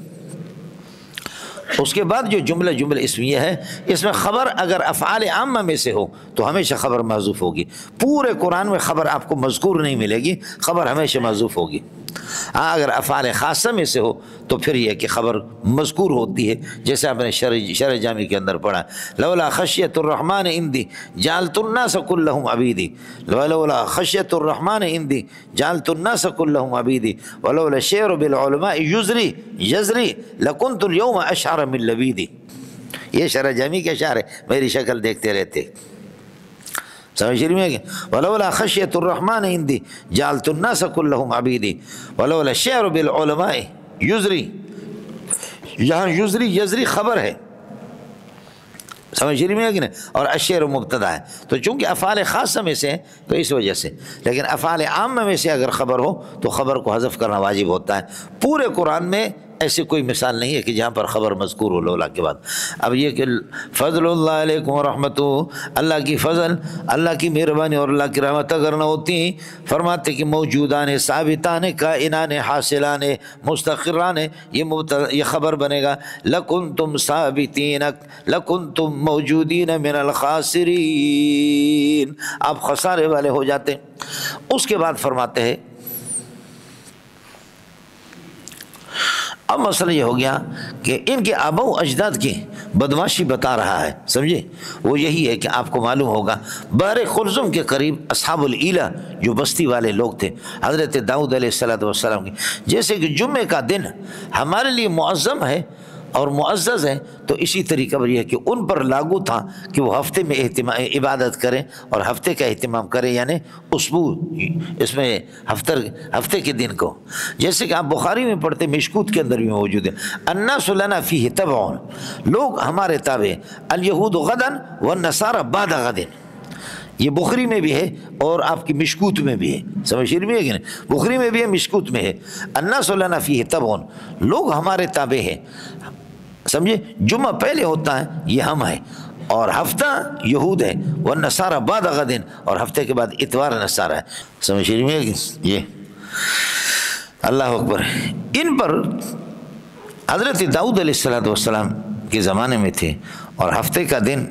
اس کے بعد جو جملہ اسمیہ ہے، اس میں خبر اگر افعال عامہ میں سے ہو تو ہمیشہ خبر محذوف ہوگی۔ پورے قرآن میں خبر آپ کو مذکور نہیں ملے گی، خبر ہمیشہ محذوف ہوگی۔ ہاں اگر افعال خاصہ میں سے ہو تو پھر یہ کہ خبر مذکور ہوتی ہے، جیسے آپ نے شرح جامی کے اندر پڑھا، لولا خشیت الرحمن عندی جعلت الناس كلهم عبیدی، ولولا خشیت الرحمن عندی جعلت الناس كلهم عبیدی، ولولا الشعر بالعلماء یزری لکنت اليوم اشعر من لبیدی۔ یہ شرح جامی کے اشعار ہے، میری شکل دیکھتے رہتے، سمجھ رہی میں کہ ولولا خشیت الرحمن عندی جعلت الناس كلهم عبیدی، ولولا الشعر بالعلماء یزری، یہاں یزری خبر ہے، سمجھ رہی میں کہ نہیں، اور الشعر مبتدا ہے، تو چونکہ افعال خاصہ میں سے ہے تو اس وجہ سے، لیکن افعال عامہ میں سے اگر خبر ہو تو خبر کو حذف کرنا واجب ہوتا ہے۔ پورے قرآن میں ایسی کوئی مثال نہیں ہے کہ جہاں پر خبر مذکور ہو لولا کے بعد۔ اب یہ کہ فضل اللہ علیکم ورحمتہ، اللہ کی فضل، اللہ کی مہربانی اور اللہ کی رحمت اگر نہ ہوتی، فرماتے کہ موجودان، ثابتان، کائنان، حاصلان، مستقران، یہ خبر بنے گا، لکنتم ثابتین، لکنتم موجودین من الخاسرین، آپ خسارے والے ہو جاتے۔ اس کے بعد فرماتے ہیں، اب مسئلہ یہ ہو گیا کہ ان کے آباء و اجداد کی بدماشی بتا رہا ہے، سمجھے؟ وہ یہی ہے کہ آپ کو معلوم ہوگا بحر خلزم کے قریب اصحاب العیلہ جو بستی والے لوگ تھے، حضرت داؤد علیہ السلام کی، جیسے کہ جمعے کا دن ہمارے لیے معظم ہے اور معزز ہے، تو اسی طریقہ پر یہ ہے کہ ان پر لاگو تھا کہ وہ ہفتے میں عبادت کریں اور ہفتے کا اہتمام کریں، یعنی اسبوع، اس میں ہفتے کے دن کو، جیسے کہ آپ بخاری میں پڑھتے، مشکوت کے اندر بھی موجود ہے، الناس لنا فیہ تبع، لوگ ہمارے تابع، الیہود غدا والنصارى بعد غد، یہ بخاری میں بھی ہے اور آپ کی مشکوت میں بھی ہے، سمجھ رہی ہے کہ نہیں؟ بخاری میں بھی ہے، مشکوت میں ہے، الناس لنا فیہ تبع، لوگ ہمارے تابع ہیں، سمجھے؟ جمعہ پہلے ہوتا ہے یہ ہم ہے، اور ہفتہ یہود ہے، والنصارى بعد غد، اور ہفتے کے بعد اتوار نصارہ ہے، سمجھ رہی ہے کہ یہ اللہ اکبر۔ ان پر حضرت داؤد علیہ السلام کے زمانے میں تھے، اور ہفتے کا دن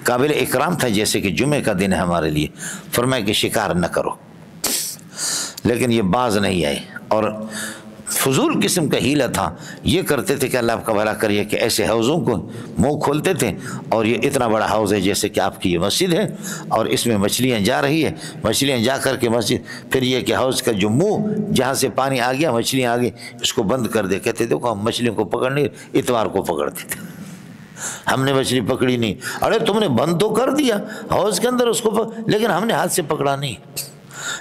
قابل اکرام تھا، جیسے کہ جمعے کا دن ہے ہمارے لیے، فرمایا کہ شکار نہ کرو، لیکن یہ باز نہیں آئے، اور فضول قسم کا ہیلہ تھا، یہ کرتے تھے کہ اللہ آپ کا بھلا کریے کہ ایسے حوضوں کو منہ کھولتے تھے، اور یہ اتنا بڑا حوض ہے جیسے کہ آپ کی یہ مسجد ہے، اور اس میں مچھلیاں جا رہی ہے، مچھلیاں جا کر کے مسجد، پھر یہ کہ حوض کا جو منہ جہاں سے پانی آ گیا، مچھلیاں آ گئی، اس کو بند کر دے، کہتے دیکھو ہم مچھلیوں کو پکڑنے اتوار کو پکڑتے تھے، ہم نے مچھلی پکڑی نہیں، ارے تم نے بند تو کر دیا حوض کے اندر اس کو، لیکن ہم نے ہاتھ سے پکڑا نہیں،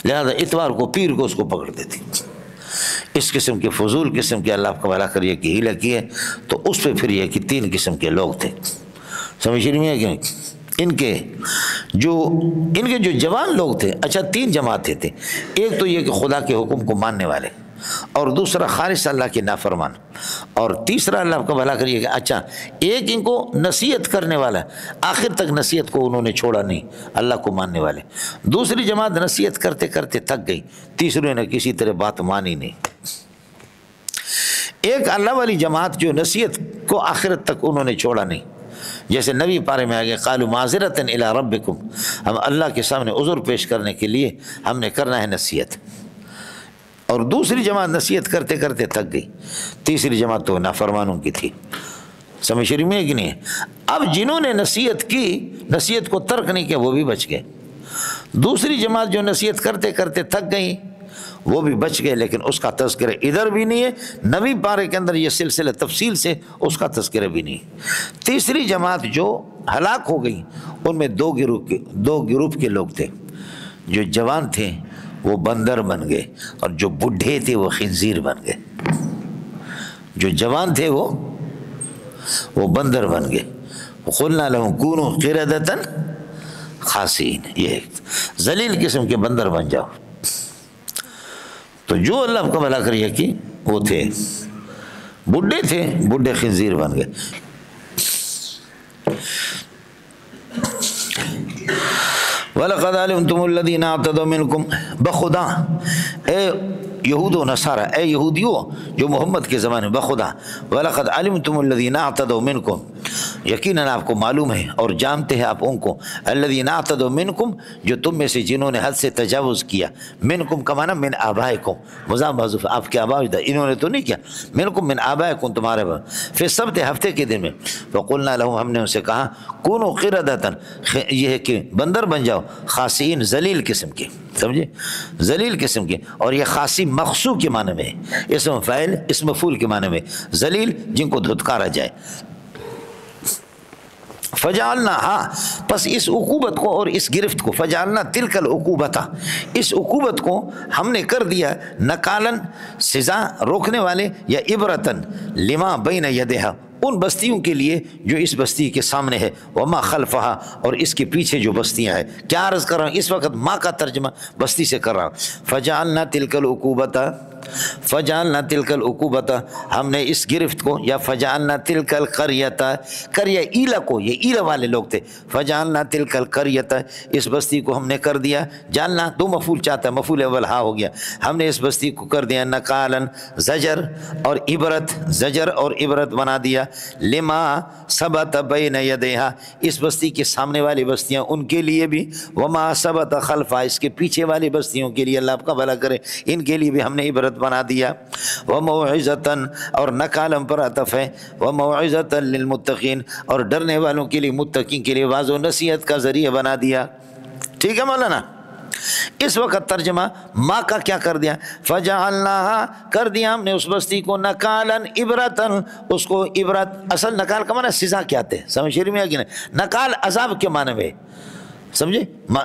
لہذا اتوار کو پیر کو اس کو پکڑتے تھے۔ اس قسم کے فضول قسم کے اللہ آپ کا بھلا کریے کہ ہیلہ کی ہے، تو اس پہ پھر یہ کہ تین قسم کے لوگ تھے، سمجھ رہی ہیں کہ ان کے جو جوان لوگ تھے، اچھا تین جماعتیں تھے، ایک تو یہ کہ خدا کے حکم کو ماننے والے، اور دوسرا خالص اللہ کے نافرمان، اور تیسرا اللہ آپ کا بھلا کریے کہ اچھا ایک ان کو نصیحت کرنے والا، آخر تک نصیحت کو انہوں نے چھوڑا نہیں، اللہ کو ماننے والے۔ دوسری جماعت نصیحت کرتے کرتے تھک گئی، تیسرے نے کسی طرح بات مانی نہیں۔ ایک اللہ والی جماعت جو نصیحت کو آخرت تک انہوں نے چھوڑا نہیں، جیسے نبی پارے میں آگے قالوا معذرۃ الی ربکم، ہم اللہ کے سامنے عذر پیش کرنے کے لیے ہم نے کرنا ہے نصیحت، اور دوسری جماعت نصیحت کرتے کرتے تھک گئی، تیسری جماعت تو نافرمانوں کی تھی، سمجھ رہی میں کہ نہیں؟ اب جنہوں نے نصیحت کی، نصیحت کو ترک نہیں کیا، وہ بھی بچ گئے۔ دوسری جماعت جو نصیحت کرتے کرتے تھک گئی، وہ بھی بچ گئے، لیکن اس کا تذکرہ ادھر بھی نہیں ہے، نبی پارے کے اندر یہ سلسلہ تفصیل سے اس کا تذکرہ بھی نہیں۔ تیسری جماعت جو ہلاک ہو گئی ان میں دو گروپ کے لوگ تھے، جو جوان تھے وہ بندر بن گئے، اور جو بڈھے تھے وہ خنزیر بن گئے۔ جو جوان تھے وہ بندر بن گئے۔ قلنا لهم كونوا قردة خاسئین، یہ ذلیل قسم کے بندر بن جاؤ۔ تو جو اللہ کا بھلا کریے کہ وہ تھے بڈھے تھے، بڈھے خنزیر بن گئے۔ وَلَقَدْ عَلِمْتُمُ الَّذِينَ اعْتَدَوْا مِنْكُمْ، بخدا اے یہود و نصارہ، اے یہودیوں جو محمد کے زمانے بخدا، وَلَقَدْ عَلِمْتُمُ الَّذِينَ اعْتَدَوْا مِنْكُمْ، یقیناً آپ کو معلوم ہے اور جانتے ہیں آپ ان کو، الذین اعتدوا منکم، جو تم میں سے جنہوں نے حد سے تجاوز کیا، منکم کا معنی من آبائکم، مضاف محذوف، آپ کے آباء، انہوں نے تو نہیں کیا، منکم من آبائکم، تمہارے فی السبت، ہفتے کے دن میں، وقلنا لهم، ہم نے ان سے کہا، کونوا قردۃ، یہ ہے کہ بندر بن جاؤ، خاسئین، ذلیل قسم کے، سمجھے، ذلیل قسم کے، اور یہ خاصی مخصوص کے معنی میں، اسم فاعل اسم مفعول کے معنی میں، ذلیل جن کو دھتکارا جائے۔ فجعلنا، ہاں پس اس عقوبت کو اور اس گرفت کو، فجعلنا تلک العقوبت، اس عقوبت کو ہم نے کر دیا، نکالن، سزا روکنے والے، یا عبرتن، لما بین یدہا، ان بستیوں کے لیے جو اس بستی کے سامنے ہے، وما خلفہا، اور اس کے پیچھے جو بستیاں ہیں۔ کیا عرض کر رہا ہوں اس وقت، ماں کا ترجمہ بستی سے کر رہا ہوں۔ فجعلنا تلک العقوبت، فجعلنا تلک العقوبت، ہم نے اس گرفت کو، یا فجعلنا تلک القریۃ، قریہ ایلا کو، یہ ایلا والے لوگ تھے، فجعلنا تلک القریۃ، اس بستی کو ہم نے کر دیا، جاننا دو مفعول چاہتا ہے، مفعول اول ہا ہو گیا، ہم نے اس بستی کو کر دیا نکالن، زجر اور عبرت، زجر اور عبرت بنا دیا، لما ثبت بین یدیہا، اس بستی کے سامنے والی بستیاں ان کے لیے بھی، وما ثبت خلفا، اس کے پیچھے والی بستیوں کے لیے، اللہ آپ کا بھلا کرے، ان کے لیے بھی ہم نے عبرت بنا دیا، وموعظۃ، اور نکالم پر عطف ہے، وموعظۃ للمتقین، اور ڈرنے والوں کے لیے، متقین کے لیے واعظ و نصیحت کا ذریعہ بنا دیا۔ ٹھیک ہے مولانا، اس وقت ترجمہ ماں کا کیا کر دیا، فجعلناہا، کر دیا ہم نے اس بستی کو، نکالن عبرتن، اس کو عبرت، اصل نکال کا معنی سزا کیا آتے ہیں، سمجھ شریف میں ہے کہ نہیں، نکال عذاب کے معنی میں، سمجھے،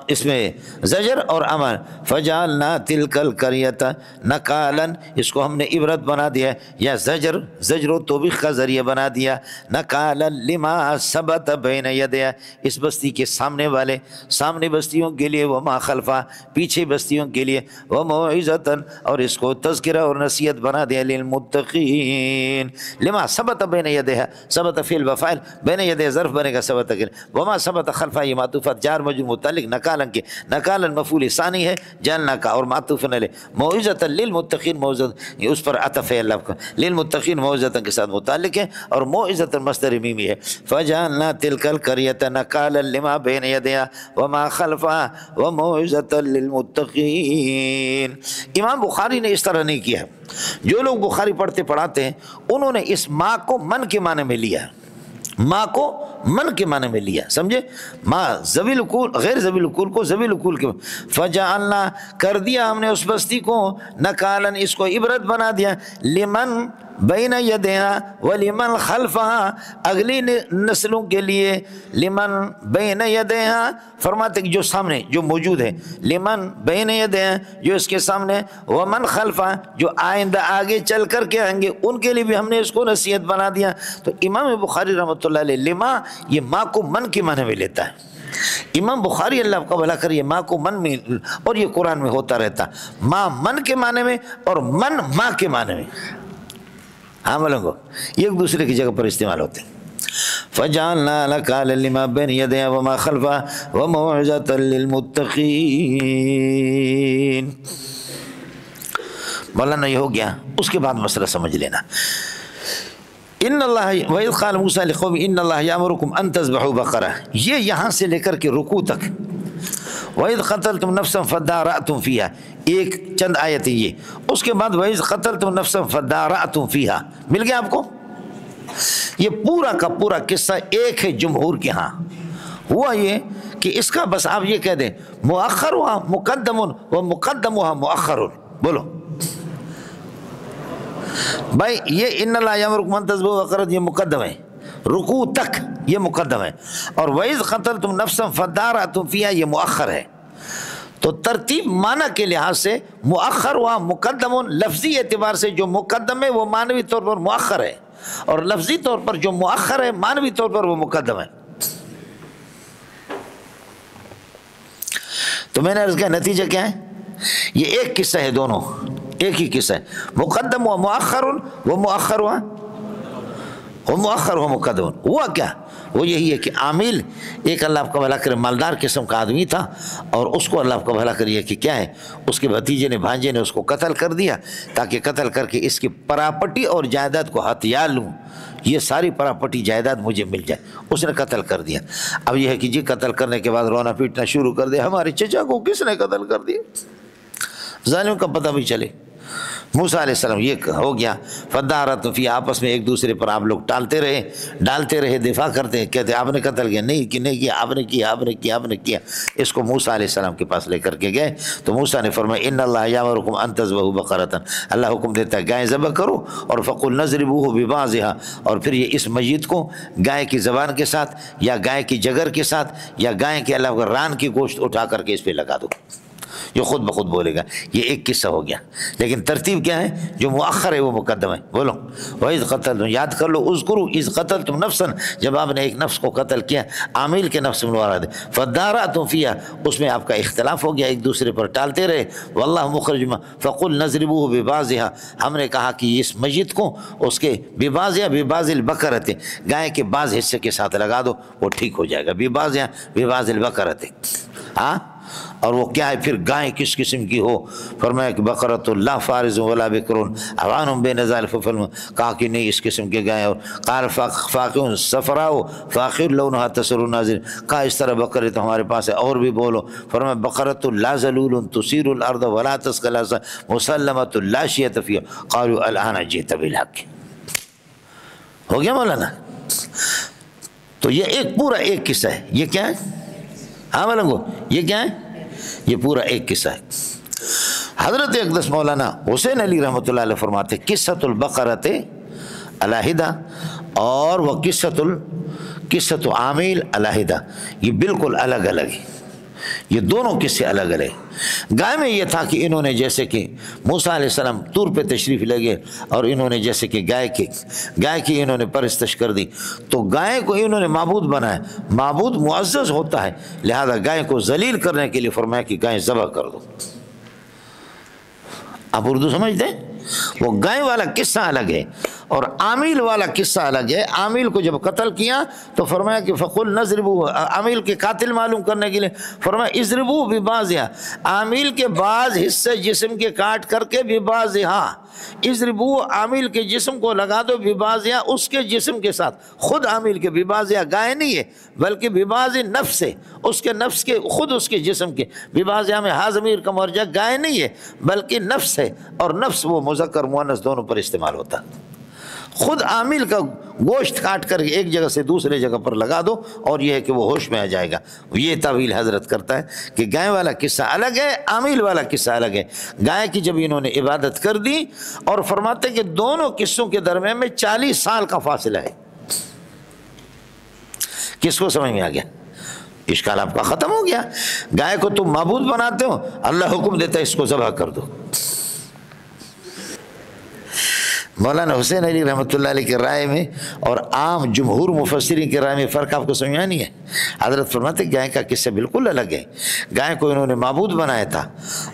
اس میں زجر اور امر، فجعلنا تلک القریۃ نکالن، اس کو ہم نے عبرت بنا دیا، یا زجر و توبیخ کا ذریعہ بنا دیا، نکالن لما ثبت بین یدیہا، اس بستی کے سامنے بستیوں کے لیے، وما خلفا، پیچھے بستیوں کے لیے، وموعظۃ، اور اس کو تذکرہ اور نصیحت بنا دیا، للمتقین، لما ثبت بین یدیہا، ثبت فعل وفاعل، بین یدیہا ظرف بنے گا ثبت، وما ثبت خلفا، یہ معطوفات جار مجرور متعلق نکالن کے، نکالن مفعول ثانی ہے جاننا کا، اور معطوف علیہ، موعظۃ للمتقین، موعظۃ اس پر عطف ہے اللہ کا، للمتقین موعظۃ کے ساتھ متعلق ہے، اور موعظۃ مصدر میمی ہے، فجعلنا تلک القریۃ نکالا لما بین یدیہا وما خلفہا وموعظۃ للمتقین۔ امام بخاری نے اس طرح نہیں کیا، جو لوگ بخاری پڑھتے پڑھاتے ہیں انہوں نے اس ماں کو من کے معنی میں لیا، ماں کو من کے معنی میں لیا، سمجھے، ماں ذوی العقول، غیر ذوی العقول کو ذوی العقول کے، فجعلنا، کر دیا ہم نے اس بستی کو، نکالن، اس کو عبرت بنا دیا، لمن بین یدیہا ولمن خلفہا، اگلی نسلوں کے لیے، لمن بین یدیہا فرماتے کہ جو سامنے جو موجود ہے، لمن بین یدیہا جو اس کے سامنے، ومن خلفہا جو آئندہ آگے چل کر کے آئیں گے ان کے لیے بھی ہم نے اس کو نصیحت بنا دیا۔ تو امام بخاری رحمۃ اللہ علیہ لما، یہ ماں کو من کے معنی میں لیتا ہے، امام بخاری اللہ کا بھلا کریے، ماں کو من میں، اور یہ قرآن میں ہوتا رہتا، ماں من کے معنی میں اور من ماں کے معنی میں، ہاں بولو، یہ ایک دوسرے کی جگہ پر استعمال ہوتے ہیں۔ فجعلنا نکالا لما بین یدیہا وما خلفہا وموعظۃ للمتقین۔ مولانا یہ ہو گیا، اس کے بعد مسئلہ سمجھ لینا، ان اللہ وَإِذْ قَالَ مُوسَىٰ لِقَوْمِهِ إِنَّ اللَّهَ يَأْمُرُكُمْ أَن تَذْبَحُوا بَقَرَةً، یہ یہاں سے لے کر کے رکوع تک، وَإِذْ قَتَلْتُمْ نَفْسًا فَادَّارَأْتُمْ فِيهَا، ایک چند آیتیں یہ، اس کے بعد وَإِذْ قَتَلْتُمْ نَفْسًا فَادَّارَأْتُمْ فِيهَا، مل گیا آپ کو؟ یہ پورا کا پورا قصہ ایک ہے جمہور کے ہاں، ہوا یہ کہ اس کا بس آپ یہ کہہ دیں مؤخر ہوا مقدم و مقدم ہوا مؤخر، بولو بھائی یہ ان اللہ یامرکم ان تذبحوا بقرۃ یہ مقدم ہے، رکوع تک یہ مقدم ہے، اور وَإِذْ قَتَلْتُمْ نَفْسًا فَادَّارَأْتُمْ فِيهَا یہ مؤخر ہے. تو ترتیب معنی کے لحاظ سے مؤخر ہوا، مقدم لفظی اعتبار سے جو مقدم ہے وہ معنوی طور پر مؤخر ہے، اور لفظی طور پر جو مؤخر ہے معنوی طور پر وہ مقدم ہے. تو میں نے عرض کیا نتیجہ کیا ہے؟ یہ ایک قصہ ہے، دونوں ایک ہی قصہ ہے. مقدم و مؤخر، وہ مؤخر ہوا، وہ مؤخر ہوا مقدم. ہوا کیا؟ وہ یہی ہے کہ عامل ایک اللہ آپ کا بھلا کرے مالدار قسم کا آدمی تھا، اور اس کو اللہ آپ کا بھلا کریے کہ کیا ہے، اس کے بھتیجے نے بھانجے نے اس کو قتل کر دیا، تاکہ قتل کر کے اس کی پراپرٹی اور جائیداد کو ہتھیا لوں، یہ ساری پراپرٹی جائیداد مجھے مل جائے. اس نے قتل کر دیا. اب یہ ہے کہ جی قتل کرنے کے بعد رونا پیٹنا شروع کر دیا، ہمارے چچا کو کس نے قتل کر دیا، ظالم کا پتہ بھی چلے. موسیٰ علیہ السلام یہ ہو گیا. فَدَّارَتُمْ فِيهَا آپس میں ایک دوسرے پر آپ لوگ ڈالتے رہے دفاع کرتے، کہتے آپ نے قتل کیا، نہیں کیا، آپ نے کیا. اس کو موسیٰ علیہ السلام کے پاس لے کر کے گئے تو موسیٰ نے فرمایا ان اللہ یامرکم ان تذبحوا بقرۃ، اللہ حکم دیتا ہے گائے ذبح کرو، اور فقل نضربوہ ببعضھا، اور پھر یہ اس میت کو گائے کی زبان کے ساتھ یا گائے کی جگر کے ساتھ یا گائے کے علاوہ ران کی گوشت اٹھا کر کے اس پہ لگا دو، جو خود بخود بولے گا. یہ ایک قصہ ہو گیا، لیکن ترتیب کیا ہے؟ جو مؤخر ہے وہ مقدم ہے. بولو وَإِذْ قَتَلْتُمْ، یاد کر لو، اذکروا اذ قتلتم نفسا، جب آپ نے ایک نفس کو قتل کیا، عامل کے نفس مراد ہے. فَادَّارَأْتُمْ فِيهَا، اس میں آپ کا اختلاف ہو گیا، ایک دوسرے پر ٹالتے رہے. وَاللَّهُ مُخْرِجٌ مَا فَقُلْ نَضْرِبُوهُ بِبَعْضِهَا، ہم نے کہا کہ اس مسجد کو اس کے بِبَعْضِهَا بِبَعْضِ الْبَقَرَةِ، گائے کے بعض حصے کے ساتھ لگا دو، وہ ٹھیک ہو جائے گا. بِبَعْضِهَا بِبَعْضِ الْبَقَرَةِ، ہاں. اور وہ کیا ہے پھر گائے کس قسم کی ہو؟ فرمایا کہ بقرۃ لا فارض ولا بکرون عوان بین ذلک، کہا کہ نہیں اس قسم کے گائے. اور قال فاقع صفراء فاخر لونها تسر الناظر، کہا اس طرح بقرے تو ہمارے پاس ہے اور بھی بولو. فرمایا بقرۃ لا ذلول تثیر الارض ولا تسقي الارض مسلمۃ لا شیۃ فیها قالوا الان جئت بالحق. ہو گیا مولانا؟ تو یہ ایک پورا ایک قصہ ہے. یہ کیا ہے؟ ہاں ملنگو، یہ کیا ہے؟ یہ پورا ایک قصہ ہے. حضرت اقدس مولانا حسین علی رحمۃ اللہ علیہ فرماتے قصۃ البقرۃ علیحدہ اور وہ قصۃ عامل علیحدہ، یہ بالکل الگ الگ ہے. یہ دونوں قصے الگ الگ. گائے میں یہ تھا کہ انہوں نے جیسے کہ موسیٰ علیہ السلام طور پہ تشریف لے گئے اور انہوں نے جیسے کہ گائے کی انہوں نے پرستش کر دی، تو گائے کو انہوں نے معبود بنایا. معبود معزز ہوتا ہے، لہذا گائے کو ذلیل کرنے کے لیے فرمایا کہ گائے ذبح کر دو. آپ اردو سمجھتے ہیں؟ وہ گائے والا قصہ الگ ہے اور عامل والا قصہ الگ ہے. عامل کو جب قتل کیا تو فرمایا کہ فقل نضربوہ، عامل کے قاتل معلوم کرنے کے لیے فرمایا اضربوہ ببعضھا، عامل کے بعض حصے جسم کے کاٹ کر کے ببعضھا، اضربوہ عامل کے جسم کو لگا دو ببعضھا اس کے جسم کے ساتھ. خود عامل کے ببعضھا گائے نہیں ہے بلکہ ببعض نفس ہے، اس کے نفس کے خود اس کے جسم کے. ببعضھا میں ہا ضمیر کا مرجع گائے نہیں ہے بلکہ نفس ہے، اور نفس وہ مذکر مؤنث دونوں پر استعمال ہوتا. خود عامل کا گوشت کاٹ کر ایک جگہ سے دوسرے جگہ پر لگا دو اور یہ ہے کہ وہ ہوش میں آ جائے گا. یہ تعویل حضرت کرتا ہے کہ گائے والا قصہ الگ ہے، عامل والا قصہ الگ ہے. گائے کی جب انہوں نے عبادت کر دی، اور فرماتے کہ دونوں قصوں کے درمیان میں 40 سال کا فاصلہ ہے. کس کو سمجھ میں آ گیا؟ اشکال آپ کا ختم ہو گیا. گائے کو تم معبود بناتے ہو، اللہ حکم دیتا ہے اس کو ذبح کر دو. مولانا حسین علی رحمۃ اللہ علیہ کی رائے میں اور عام جمہور مفسرین کی رائے میں فرق آپ کو سمجھ میں نہیں ہے. حضرت فرماتے گائے کا قصہ بالکل الگ ہے. گائے کو انہوں نے معبود بنایا تھا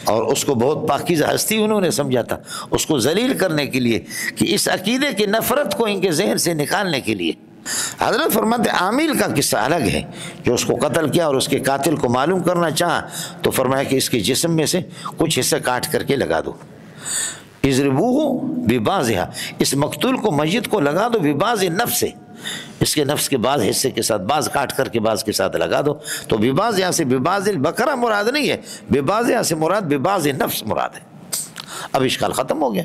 اور اس کو بہت پاکیزہ ہستی انہوں نے سمجھا تھا، اس کو ذلیل کرنے کے لیے کہ اس عقیدے کی نفرت کو ان کے ذہن سے نکالنے کے لیے. حضرت فرماتے عامل کا قصہ الگ ہے، جو اس کو قتل کیا اور اس کے قاتل کو معلوم کرنا چاہا تو فرمایا کہ اس کے جسم میں سے کچھ حصہ کاٹ کر کے لگا دو. اضربوہ ببعضھا، اس مقتول کو میت کو لگا دو ببعض نفس، اس کے نفس کے بعض حصے کے ساتھ، بعض کاٹ کر کے بعض کے ساتھ لگا دو. تو ببعضھا سے ببعض البقرہ مراد نہیں ہے، ببعضھا سے مراد ببعض نفس مراد ہے. اب اشکال ختم ہو گیا.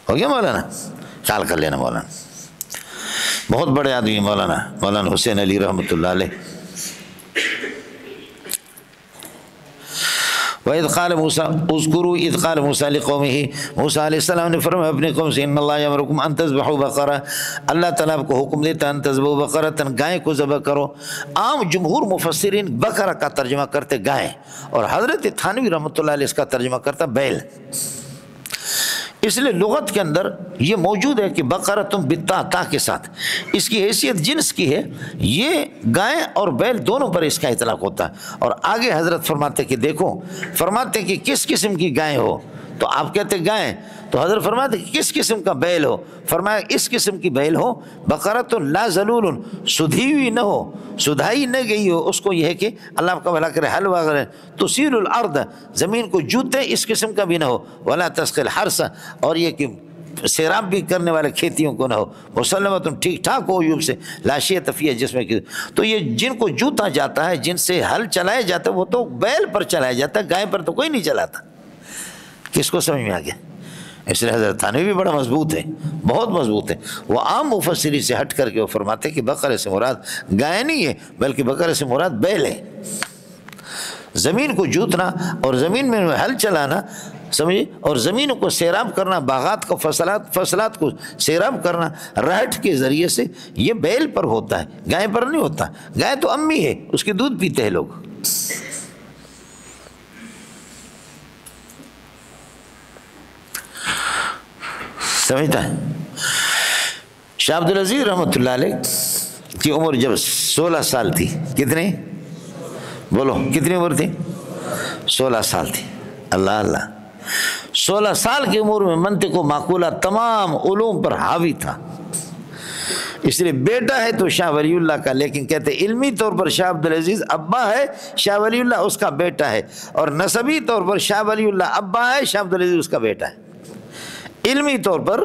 ہو گیا مولانا؟ خیال کر لینا. مولانا بہت بڑے آدمی مولانا حسین علی رحمۃ اللہ علیہ. وَإِذْ قَالَ مُوسَىٰ اذْكُرُوا اِذْ قَالَ مُوسَىٰ لِقَوْمِهِ، موسیٰ علیہ السلام نے فرمایا اپنے قوم سے ان اللہ یامرکم ان تذبحوا بقرہ، اللہ تعالیٰ آپ کو حکم دیتا ہے ان تذبحوا بقرۃ، گائے کو ذبح کرو۔ عام جمہور مفسرین بقرہ کا ترجمہ کرتے گائے، اور حضرت تھانوی رحمۃ اللہ علیہ اس کا ترجمہ کرتا بیل۔ اس لیے لغت کے اندر یہ موجود ہے کہ بقرۃ بالتاء، تا کے ساتھ، اس کی حیثیت جنس کی ہے، یہ گائے اور بیل دونوں پر اس کا اطلاق ہوتا ہے۔ اور آگے حضرت فرماتے کہ دیکھو، فرماتے کہ کس قسم کی گائے ہو، تو آپ کہتے گائے، تو حضرت فرماتے کہ کس قسم کا بیل ہو، فرمایا اس قسم کی بیل ہو بقرۃ لا ذلول، سدھی ہوئی نہ ہو، سدھائی نہ گئی ہو، اس کو یہ ہے کہ اللہ آپ کا بھلا کرے حل وغیرہ تسیل الارض، زمین کو جوتے اس قسم کا بھی نہ ہو، ولا تسقی الحرث، اور یہ کہ سیراب بھی کرنے والے کھیتیوں کو نہ ہو، مسلمۃ ٹھیک ٹھاک ہو عیوب سے، لا شیء فیہ، جس میں کہ تو یہ جن کو جوتا جاتا ہے، جن سے ہل چلایا جاتا ہے، وہ تو بیل پر چلایا جاتا ہے، گائے پر تو کوئی نہیں چلاتا۔ کس کو سمجھ میں آ گیا؟ اس لیے حضرت تھانوی بھی بڑا مضبوط ہے، بہت مضبوط ہے، وہ عام مفسری سے ہٹ کر کے وہ فرماتے کہ بقرے سے مراد گائے نہیں ہے، بلکہ بقرے سے مراد بیل ہے۔ زمین کو جوتنا اور زمین میں ہل چلانا، سمجھے، اور زمین کو سیراب کرنا، باغات کو فصلات کو سیراب کرنا رہٹ کے ذریعے سے، یہ بیل پر ہوتا ہے، گائے پر نہیں ہوتا۔ گائے تو امی ہے، اس کے دودھ پیتے ہیں لوگ۔ سمجھتا ہے؟ شاہ عبدالعزیز رحمۃ اللہ علیہ کی عمر جب 16 سال تھی، کتنی بولو، کتنی عمر تھی؟ 16 سال تھی۔ اللہ اللہ، 16 سال کی عمر میں منطق و معقولہ تمام علوم پر حاوی تھا۔ اس لیے بیٹا ہے تو شاہ ولی اللہ کا، لیکن کہتے علمی طور پر شاہ عبدالعزیز ابا ہے، شاہ ولی اللہ اس کا بیٹا ہے، اور نسبی طور پر شاہ ولی اللہ ابا ہے، شاہ عبدالعزیز اس کا بیٹا ہے۔ علمی طور پر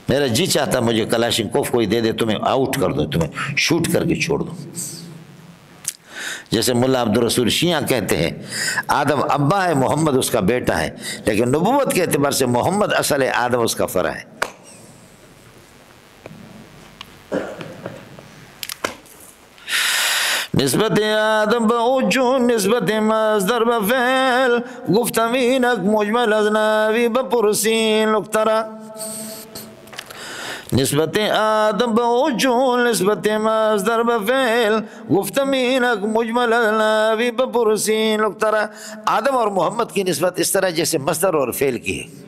میرا جی چاہتا مجھے کلاشنکوف کوئی دے دے، تمہیں آؤٹ کر دو، تمہیں شوٹ کر کے چھوڑ دو۔ جیسے ملا عبدالرسول شیعہ کہتے ہیں آدم ابا ہے، محمد اس کا بیٹا ہے، لیکن نبوت کے اعتبار سے محمد اصل ہے، آدم اس کا فرع ہے۔ نسبت آدم بوجون، نسبت مصدر بفعل، گفت امینک مجمل از ناوی بپرسین لکترا۔ نسبت آدم بوجون، نسبت مصدر بفعل، گفت امینک مجمل از ناوی بپرسین لکترا۔ آدم اور محمد کی نسبت اس طرح جیسے مصدر اور فعل کی ہے۔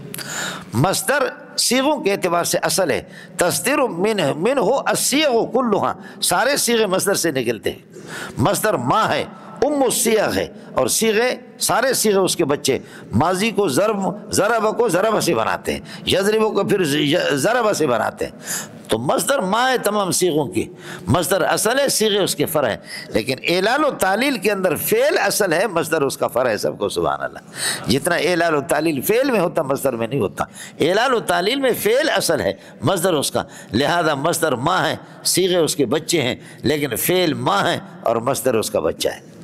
مصدر صیغوں کے اعتبار سے اصل ہے، تصدر من ہو الصیغ کلھا، سارے صیغے مصدر سے نکلتے ہیں۔ مصدر ماں ہے، ام الصیغ ہے، اور صیغے سارے صیغے اس کے بچے۔ ماضی کو ضرب کو ضرب سے بناتے ہیں، یضرب کو پھر ضرب سے بناتے ہیں۔ تو مصدر ماں ہے تمام صیغوں کی، مصدر اصل ہے، صیغے اس کے فرع ہیں۔ لیکن اعلال و تعلیل کے اندر فعل اصل ہے، مصدر اس کا فرع ہے۔ سب کو سبحان اللہ۔ جتنا اعلال و تعلیل فعل میں ہوتا مصدر میں نہیں ہوتا۔ اعلال و تعلیل میں فعل اصل ہے، مصدر اس کا، لہذا مصدر ماں ہے، صیغے اس کے بچے ہیں، لیکن فعل ماں ہے اور مصدر اس کا بچہ ہے۔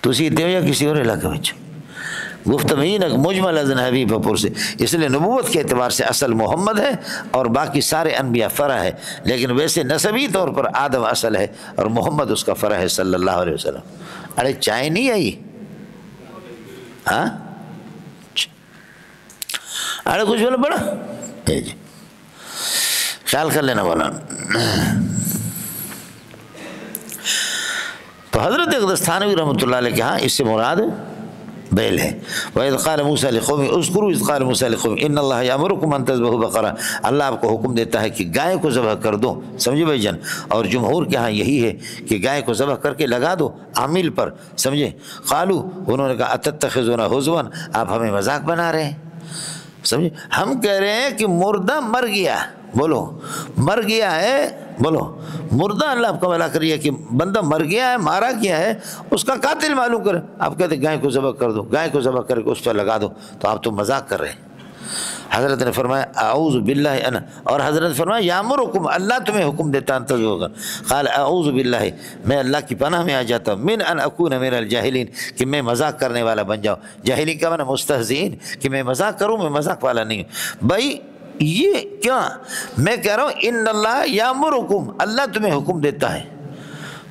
تسی دیو یا کسی اور علاقے میں گفتمین مجمل از نبی بپور سے، اس لیے نبوت کے اعتبار سے اصل محمد ہے اور باقی سارے انبیاء فرع ہے، لیکن ویسے نسبی طور پر آدم اصل ہے اور محمد اس کا فرع ہے صلی اللہ علیہ وسلم۔ ارے چائے نہیں آئی؟ ہاں ارے کچھ بولو بڑا جی، خیال کر لینا بولا۔ تو حضرت اقدس تھانوی رحمۃ اللہ علیہ کے ہاں اس سے مراد بیل ہے۔ وَإِذْ قَالَ مُوسَىٰ لِقَوْمِهِ اذْكُرُوا إِذْ قَالَ مُوسَىٰ لِقَوْمِهِ إِنَّ اللَّهَ يَأْمُرُكُمْ أَن تَذْبَحُوا بَقَرَةً، اللہ آپ کو حکم دیتا ہے کہ گائے کو ذبح کر دو۔ سمجھے بھائی جان؟ اور جمہور کے ہاں یہی ہے کہ گائے کو ذبح کر کے لگا دو عامل پر، سمجھے؟ قالوا، انہوں نے کہا أَتَتَّخِذُونَ هُزُوًا، آپ ہمیں مذاق بنا رہے ہیں۔ سمجھے؟ ہم کہہ رہے ہیں کہ مردہ مر گیا، بولو مر گیا ہے، بولو مردہ، اللہ آپ کا بھلا کریے کہ بندہ مر گیا ہے، مارا گیا ہے، اس کا قاتل معلوم کرے۔ آپ کہتے ہیں گائے کو ذبح کر دو، گائے کو ذبح کر کے اس پر لگا دو، تو آپ تو مذاق کر رہے ہیں۔ حضرت نے فرمایا اعوذ باللہ انا، اور حضرت نے فرمایا یامرکم، اللہ تمہیں حکم دیتا ہے تذبح۔ قال اعوذ باللہ، میں اللہ کی پناہ میں آ جاتا ہوں، من ان اکون من الجاہلین، کہ میں مذاق کرنے والا بن جاؤں۔ جاہلین کا معنی مستہزئین، کہ میں مذاق کروں، میں مذاق والا نہیں ہوں۔ بھائی یہ کیا میں کہہ رہا ہوں ان اللہ یامرکم، اللہ تمہیں حکم دیتا ہے،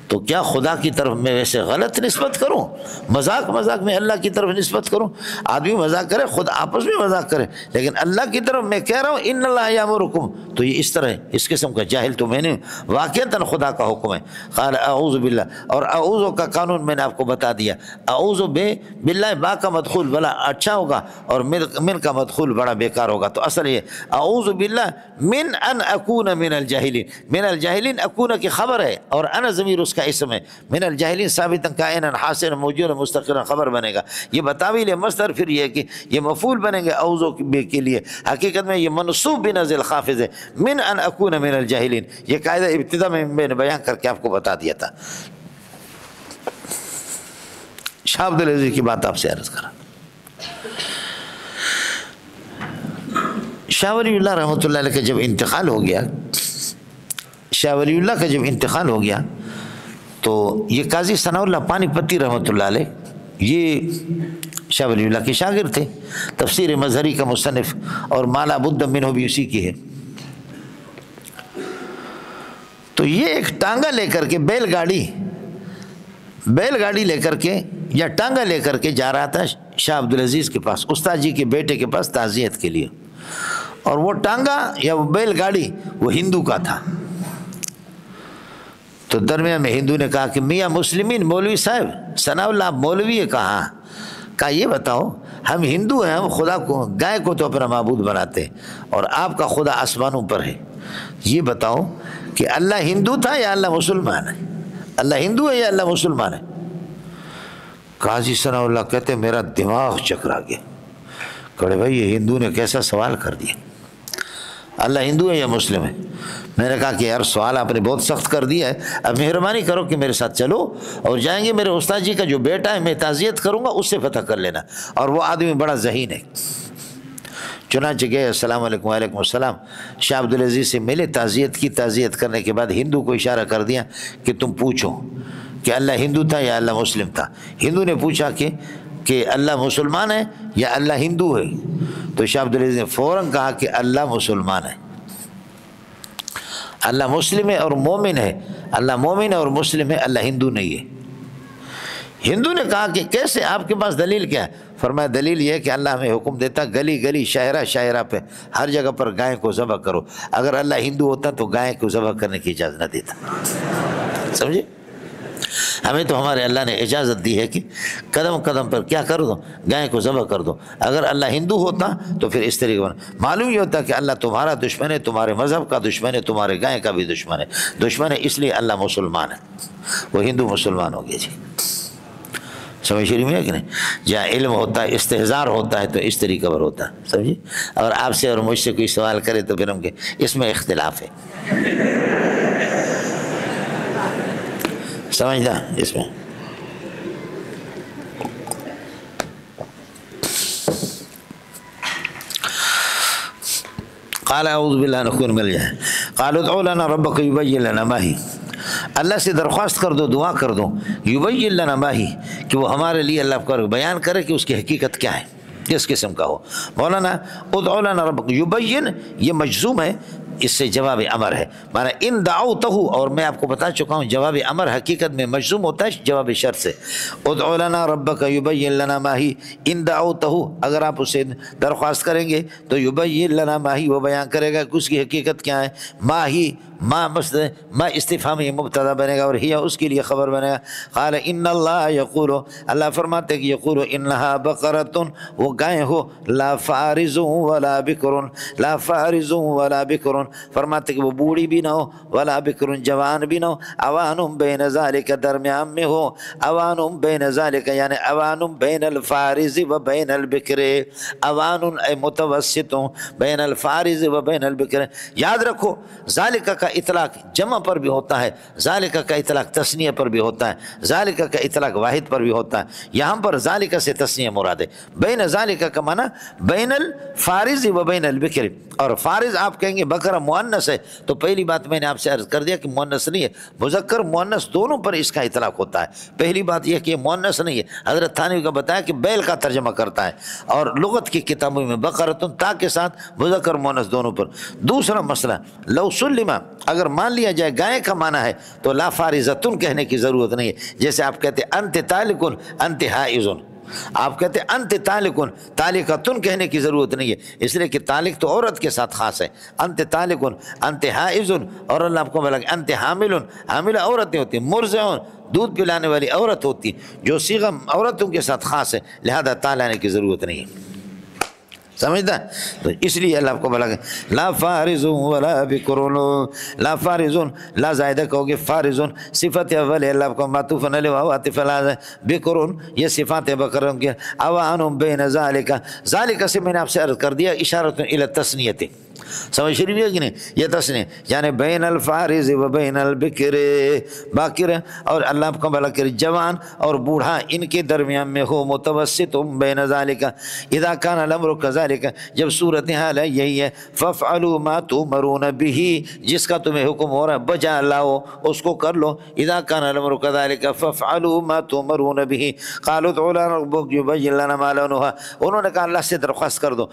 تو کیا خدا کی طرف میں ویسے غلط نسبت کروں؟ مذاق میں اللہ کی طرف نسبت کروں؟ آدمی مذاق کرے، خود آپس میں مذاق کرے، لیکن اللہ کی طرف میں کہہ رہا ہوں ان اللہ یامرکم، تو یہ اس طرح ہے، اس قسم کا جاہل تو میں نے واقعتاً خدا کا حکم ہے۔ قال اعوذ باللہ، اور اعوذ کا قانون میں نے آپ کو بتا دیا، اعوذ باللہ با کا مدخول بڑا اچھا ہوگا اور من کا مدخول بڑا بیکار ہوگا، تو اصل یہ اعوذ باللہ من ان اکون من الجاہلین، من الجاہلین اکون کی خبر ہے اور انا ضمیر اس کا اسم ہے، من الجاہلین ثابتا کائنا حاصلا موجودا مستقرا خبر بنے گا، یہ بتاویل ہے مصدر، پھر یہ کہ یہ مفعول بنیں گے اعوذ کے لیے، حقیقت میں یہ منصوب بنزل خافض ہے، من ان اکون من الجاہلین، یہ قاعدہ ابتدا میں نے بیان کر کے آپ کو بتا دیا تھا۔ شاہ عبدالعزیز کی بات آپ سے عرض کرا، شاہ ولی اللہ رحمۃ اللہ علیہ کا جب انتقال ہو گیا، شاہ ولی اللہ کا جب انتقال ہو گیا تو یہ قاضی ثناء اللہ پانی پتی رحمۃ اللہ علیہ یہ شاہ ولی اللہ کے شاگرد تھے، تفسیر مظہری کا مصنف، اور مالا بدھ منہ بھی اسی کی ہے۔ تو یہ ایک ٹانگا لے کر کے بیل گاڑی لے کر کے یا ٹانگا لے کر کے جا رہا تھا شاہ عبدالعزیز کے پاس، استاد جی کے بیٹے کے پاس تعزیت کے لیے، اور وہ ٹانگا یا وہ بیل گاڑی وہ ہندو کا تھا۔ تو درمیان میں ہندو نے کہا کہ میاں مسلمین مولوی صاحب، ثناء اللہ آپ مولوی ہے؟ کہا یہ بتاؤ ہم ہندو ہیں، ہم خدا کو گائے کو تو اپنا معبود بناتے ہیں اور آپ کا خدا آسمانوں پر ہے، یہ بتاؤ کہ اللہ ہندو تھا یا اللہ مسلمان ہے؟ اللہ ہندو ہے یا اللہ مسلمان ہے؟ قاضی ثناء اللہ کہتے میرا دماغ چکرا گیا، کہے بھائی یہ ہندو نے کیسا سوال کر دیا، اللہ ہندو ہے یا مسلم ہے؟ میں نے کہا کہ یار سوال آپ نے بہت سخت کر دیا ہے، اب مہربانی کرو کہ میرے ساتھ چلو اور جائیں گے، میرے استاد جی کا جو بیٹا ہے میں تعزیت کروں گا، اس سے پتہ کر لینا، اور وہ آدمی بڑا ذہین ہے۔ چنانچہ گئے، السلام علیکم، وعلیکم السلام، شاہ عبدالعزیز سے ملے، تعزیت کی، تعزیت کرنے کے بعد ہندو کو اشارہ کر دیا کہ تم پوچھو کہ اللہ ہندو تھا یا اللہ مسلم تھا۔ ہندو نے پوچھا کہ اللہ مسلمان ہے یا اللہ ہندو ہے؟ تو شاہ عبدالعزیز نے فوراً کہا کہ اللہ مسلمان ہے، اللہ مسلم ہے اور مومن ہے، اللہ مومن ہے اور مسلم ہے، اللہ ہندو نہیں ہے۔ ہندو نے کہا کہ کیسے، آپ کے پاس دلیل کیا ہے؟ فرمایا دلیل یہ ہے کہ اللہ ہمیں حکم دیتا گلی گلی شاہراہ پہ ہر جگہ پر گائے کو ذبح کرو، اگر اللہ ہندو ہوتا تو گائے کو ذبح کرنے کی اجازت نہ دیتا، سمجھے؟ ہمیں تو ہمارے اللہ نے اجازت دی ہے کہ قدم قدم پر کیا کر دو، گائے کو ذبح کر دو، اگر اللہ ہندو ہوتا تو پھر اس طریقے پر معلوم یہ ہوتا کہ اللہ تمہارا دشمن ہے، تمہارے مذہب کا دشمن ہے، تمہارے گائے کا بھی دشمن ہے، اس لیے اللہ مسلمان ہے، وہ ہندو مسلمان ہو گئے۔ جی سمجھ شریف میں ہے کہ نہیں؟ جہاں علم ہوتا ہے، استحضار ہوتا ہے، تو اس طریقے پر ہوتا ہے، سمجھے؟ اور آپ سے اور مجھ سے کوئی سوال کرے تو پھر ہم کہ اس میں اختلاف ہے، سمجھنا اس میں۔ قال اعوذ باللہ نکون مل جائے، قالوا ادعوا لنا ربک یبین لنا ما ہی، اللہ سے درخواست کر دو، دعا کر دو، یبین لنا ما ہی، کہ وہ ہمارے لیے اللہ کو بیان کرے کہ اس کی حقیقت کیا ہے، کس قسم کا ہو۔ مولانا ادعوا لنا ربک، یبین یہ مجزوم ہے، اس سے جواب امر ہے، مانا ان دعوتہ، اور میں آپ کو بتا چکا ہوں جواب امر حقیقت میں مجزوم ہوتا ہے جواب شرط سے۔ ادعو لنا ربک یبین لنا ما ہی، ان دعوتہ، اگر آپ اسے درخواست کریں گے تو یبین لنا ما ہی، وہ بیان کرے گا کہ اس کی حقیقت کیا ہے۔ ما ہی، ما استفہامی مبتدا بنے گا اور ہی اس کے لیے خبر بنے گا۔ قال ان اللہ یقول، اللہ فرماتے کہ یقول انہا بقرۃ، وہ گائے ہو، لا فارض ولا بکر، لا فارض ولا بکر، فرماتے کہ وہ بوڑھی بھی نہ ہو، ولا بکر جوان بھی نہ ہو، اوان بین ذالک درمیان میں ہو، اوان بین ذالک یعنی اوان بین الفارض و بین البکر، اوان اے متوسط بین الفارض و بین البکر۔ یاد رکھو ذالک کا اطلاق جمع پر بھی ہوتا ہے، ذالک کا اطلاق تثنیہ پر بھی ہوتا ہے، ذالک کا اطلاق واحد پر بھی ہوتا ہے، یہاں پر ذالک سے تثنیہ مراد ہے۔ بین ذالک کا معنی بین الفارض و بین البکر، اور فارض آپ کہیں گے بکر مذکر مؤنث ہے تو پہلی بات میں نے آپ سے عرض کر دیا کہ مؤنث نہیں ہے، مذکر مؤنث دونوں پر اس کا اطلاق ہوتا ہے۔ پہلی بات یہ کہ مؤنث نہیں ہے، حضرت تھانوی کا بتایا کہ بیل کا ترجمہ کرتا ہے، اور لغت کی کتابوں میں بقرۃ تا کے ساتھ مذکر مؤنث دونوں پر۔ دوسرا مسئلہ، لو سلم، اگر مان لیا جائے گائے کا معنی ہے تو لا فارزتن کہنے کی ضرورت نہیں ہے، جیسے آپ کہتے انت طالقن انت حائضن، آپ کہتے ہیں انت طالقن، طالقتن کہنے کی ضرورت نہیں ہے، اس لیے کہ طالق تو عورت کے ساتھ خاص ہے۔ انت طالقن انت حائضن، اور اللہ آپ کو بولا کہ انت حاملن، حاملہ عورتیں ہوتی ہیں، مرضعن دودھ پلانے والی عورت ہوتی، جو صیغہ عورتوں کے ساتھ خاص ہے، لہذا تا لانے کی ضرورت نہیں ہے، سمجھتا؟ تو اس لیے اللہ آپ کو بولا کہ لا فارزون ولا بکرون، لا فارزون، لا زائدہ کہو گے، فارزون صفت اول ہے، اللہ آپ کو معطوف علیہ وعاطف علیہ، بکرون یہ صفات بکروں کی، اوانم بین ذالک، ذالک سے میں نے آپ سے عرض کر دیا اشارۃ الی التثنیۃ، سمجھ شریف ہے کہ نہیں؟ یہ تسنیہ یعنی بین الفارز و بین البکر، باکر اور اللہ آپ کو بھلا کرے جوان اور بوڑھا ان کے درمیان میں ہو، متوسط بین ذالک، اذا کان الامر کذالک، جب صورتحال ہے یہی ہے، فافعلوا ما تؤمرون به، جس کا تمہیں حکم ہو رہا ہے بجا لاؤ اس کو کر لو، اذا کان الامر کذالک فافعلوا ما تؤمرون به، قالوا ادع لنا ربک یبین لنا ما لونها، انہوں نے کہا اللہ سے درخواست کر دو،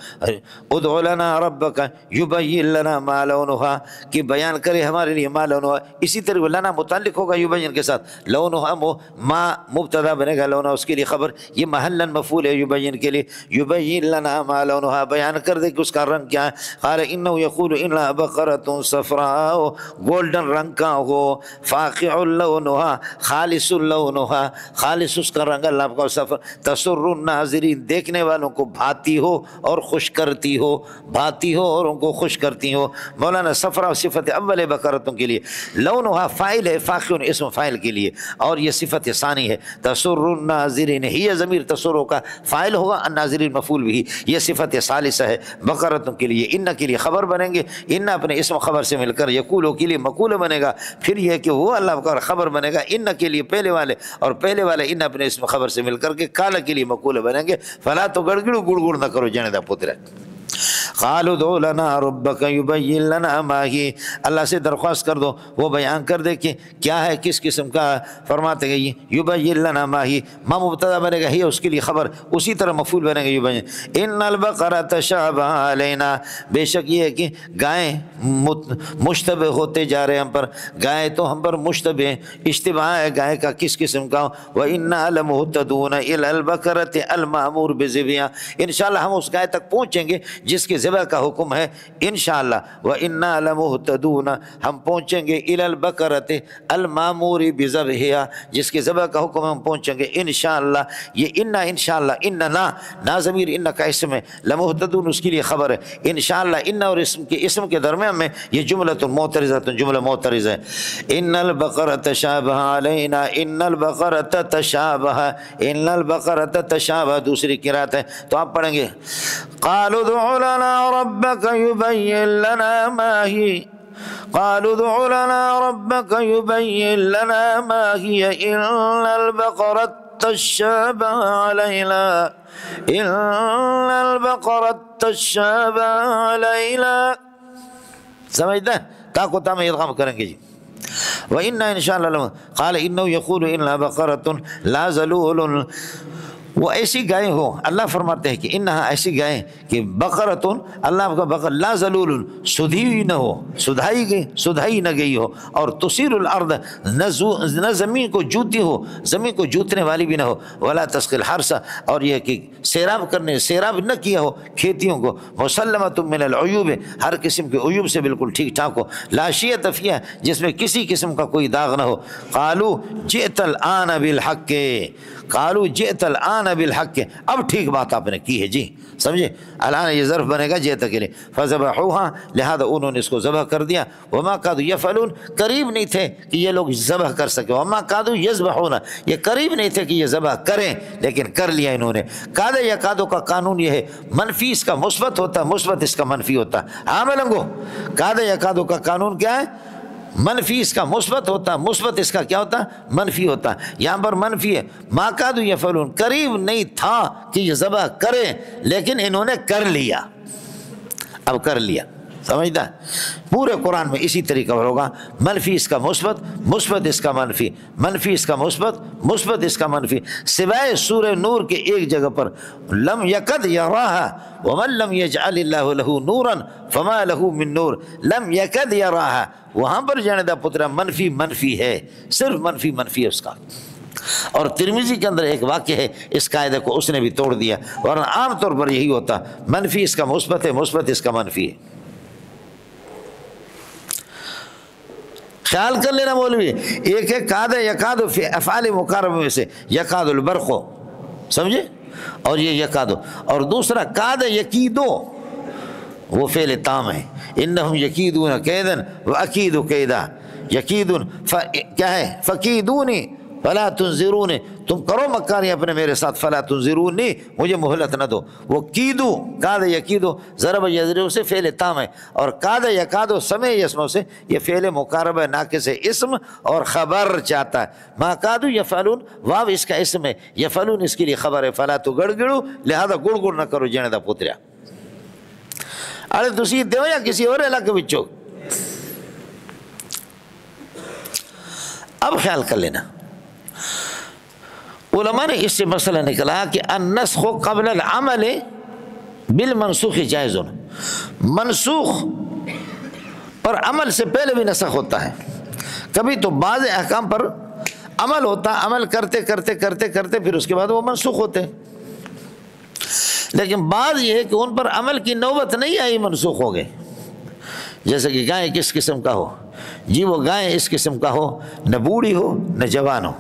ادع لنا ربک یبین لنا ما لونها، کہ بیان کرے ہمارے لیے ما لونها، اسی طرح لنا متعلق ہوگا یبین کے ساتھ، لونها ما مبتدا بنے گا، لونها اس کے لیے خبر، یہ محلا مفعول ہے یبین کے لیے، یبین لنا ما لونها، بیان کر دے کہ اس کا رنگ کیا ہے، قال انه يقول ان بقرۃ صفراء، گولڈن رنگ کا ہو، فاقع لونها، خالص لونها، خالص اس کا رنگ، اللہ کو صفر، تسر الناظرین، دیکھنے والوں کو بھاتی ہو اور خوش کرتی ہو، بھاتی ہو اور ان کو خوش کرتی ہو۔ مولانا صفرا صفت اول بقرتوں کے لیے، لونها فاعل ہے، فاقع اسم فاعل کے لیے، اور یہ صفت ثانی ہے، تسر الناظرین، ہی ضمیر تسرو کا فاعل ہوگا، الناظرین مفعول بھی، یہ صفت ثالثہ ہے بقرتوں کے لیے۔ ان کے لیے خبر بنیں گے، ان اپنے اسم خبر سے مل کر یقولو کے لیے مقول بنے گا، پھر یہ کہ وہ اللہ کا خبر بنے گا ان کے لیے پہلے والے، اور پہلے والے ان اپنے اسم خبر سے مل کر کے کالا کے لیے مقول بنیں گے، فلا تو گڑگڑو گڑ گڑ نہ کرو جنے دا پتر۔ قالوا ادع لنا ربک یبین لنا ما ہی، اللہ سے درخواست کر دو وہ بیان کر دے کہ کیا ہے، کس قسم کا، فرماتے ہیں یبین لنا ما ہی، ما مبتدا بنے گا، ہی اس کے لیے خبر، اسی طرح مفعول بنے گا یبین۔ ان البقرہ تشابہ علینا، بے شک یہ ہے کہ گائیں مشتبہ ہوتے جا رہے ہیں ہم پر، گائے تو ہم پر مشتبہ، اشتباہ ہے گائے کا کس قسم کا، وَإِنَّا لَمُهْتَدُونَ إِلَى الْبَقَرَةِ الْمَأْمُورِ بِذِبْحِهَا، انشاءاللہ ہم اس گائے تک پہنچیں گے جس کے ذبح کا حکم ہے انشاءاللہ، وَإِنَّا لَمُهْتَدُونَ، ہم پہنچیں گے إِلَى الْبَقَرَةِ الْمَأْمُورِ بِذِبْحِهَا، جس کے ذبح کا حکم ہم پہنچیں گے انشاءاللہ۔ یہ ان انشاءاللہ، ان نا ضمیر ان کا اسم ہے، لمہتدون اس کے لیے خبر ہے، انشاءاللہ ان اور اسم کے درمیان میں یہ جملۃ معترضہ، جملہ معترض ہے۔ ان البقرہ تشابہ علینا، ان البقرہ تشابہ، ان البقرہ تشابہ دوسری قرات ہے، تو آپ پڑھیں گے قالوا ادع لنا ربک یبین لنا ما ہی، قالوا ادع لنا ربک یبین لنا ما ہی، ان البقرہ تشابہ علینا، ان البقرہ تشابہ علینا، سمجھتے ہیں؟ تاکو تا میں ادغام کریں گے جی۔ وَإِنَّا إِنْ شَاءَ اللَّهُ قَالَ إِنَّهُ يَقُولُ إِنَّا بَقَرَةٌ لَا ذَلُولٌ، وہ ایسی گائے ہو، اللہ فرماتے ہیں کہ انہا ایسی گائے کہ بقرتن، اللہ کا بقر، لا ذلول، سدھی ہوئی نہ ہو، سدھائی نہ گئی ہو، اور تثیر الارض، نہ زمین کو جوتی ہو، زمین کو جوتنے والی بھی نہ ہو، ولا تسقی الحرث، اور یہ کہ سیراب نہ کیا ہو کھیتیوں کو، مسلمۃ من العیوب، ہر قسم کے عیوب سے بالکل ٹھیک ٹھاک ہو، لا شیۃ فیہا، جس میں کسی قسم کا کوئی داغ نہ ہو۔ قالوا جئت الآن بالحق، قالوا جئت الآن بالحق، اب ٹھیک بات آپ نے کی ہے جی، سمجھے؟ الان یہ ظرف بنے گا جئت کے لیے، فذبحوها، لہذا انہوں نے اس کو ذبح کر دیا، وما كادوا يفعلون، قریب نہیں تھے کہ یہ لوگ ذبح کر سکے، وما كادوا يذبحون، یہ قریب نہیں تھے کہ یہ ذبح کریں، لیکن کر لیا انہوں نے۔ کاد یا کادو کا قانون یہ ہے، منفی اس کا مثبت ہوتا ہے، مثبت اس کا منفی ہوتا ہے، ہاں ملنگو، کاد یا کادو کا قانون کیا ہے؟ منفی اس کا مثبت ہوتا ہے، مثبت اس کا کیا ہوتا ہے؟ منفی ہوتا ہے۔ یہاں پر منفی ہے، ما کادو یفعلون، قریب نہیں تھا کہ یہ ذبح کریں لیکن انہوں نے کر لیا، اب کر لیا، سمجھتا ہے؟ پورے قرآن میں اسی طریقہ پر ہوگا، منفی اس کا مثبت، مثبت اس کا منفی، منفی اس کا مثبت، مثبت اس کا منفی، سوائے سورہ نور کے ایک جگہ پر لم یکد یراہا ومن لم یجعل اللہ لہ نورا فما لہ من نور، لم یکد یراہا، وہاں پر جانے دا پترا منفی منفی ہے، صرف منفی منفی ہے اس کا۔ اور ترمذی کے اندر ایک واقعہ ہے، اس قاعدے کو اس نے بھی توڑ دیا، ورنہ عام طور پر یہی ہوتا، منفی اس کا مثبت ہے، مثبت اس کا منفی ہے۔ خیال کر لینا مولوی، ایک ہے کاد یکاد فی افعال مقاربہ میں سے یکاد البرق، سمجھے، اور یہ یکادو، اور دوسرا کاد یکیدو، وہ فعل تام ہے، انہم یکیدون کیدن واکید کیدا، یکیدون کیا ہے، فکیدونی فلا تنظرونی، تم کرو مکاری اپنے میرے ساتھ، فلا تنظرونی، مجھے مہلت نہ دو۔ وہ کیدو، کاد یکیدو ضرب یضرب سے فعل تام ہے، اور کاد یکادو سمع اسموں سے یہ فعل مقاربہ ناقص اسم اور خبر چاہتا ہے۔ ما کادو یفعلون، واو اس کا اسم ہے، یفعلون اس کے لیے خبر ہے، فلا تو گڑ گڑو، لہذا گڑ گڑ نہ کرو جنے دا پتریا۔ ارے تسی دیو یا کسی اور علاقے بچو۔ اب خیال کر لینا، علماء نے اس سے مسئلہ نکلا کہ النسخ قبل العمل بالمنسوخ جائز، منسوخ اور عمل سے پہلے بھی نسخ ہوتا ہے۔ کبھی تو بعض احکام پر عمل ہوتا، عمل کرتے کرتے کرتے کرتے پھر اس کے بعد وہ منسوخ ہوتے، لیکن بعض یہ ہے کہ ان پر عمل کی نوبت نہیں آئی، منسوخ ہو گئے۔ جیسے کہ گائے کس قسم کا ہو، جی وہ گائے اس قسم کا ہو، نہ بوڑھی ہو نہ جوان ہو،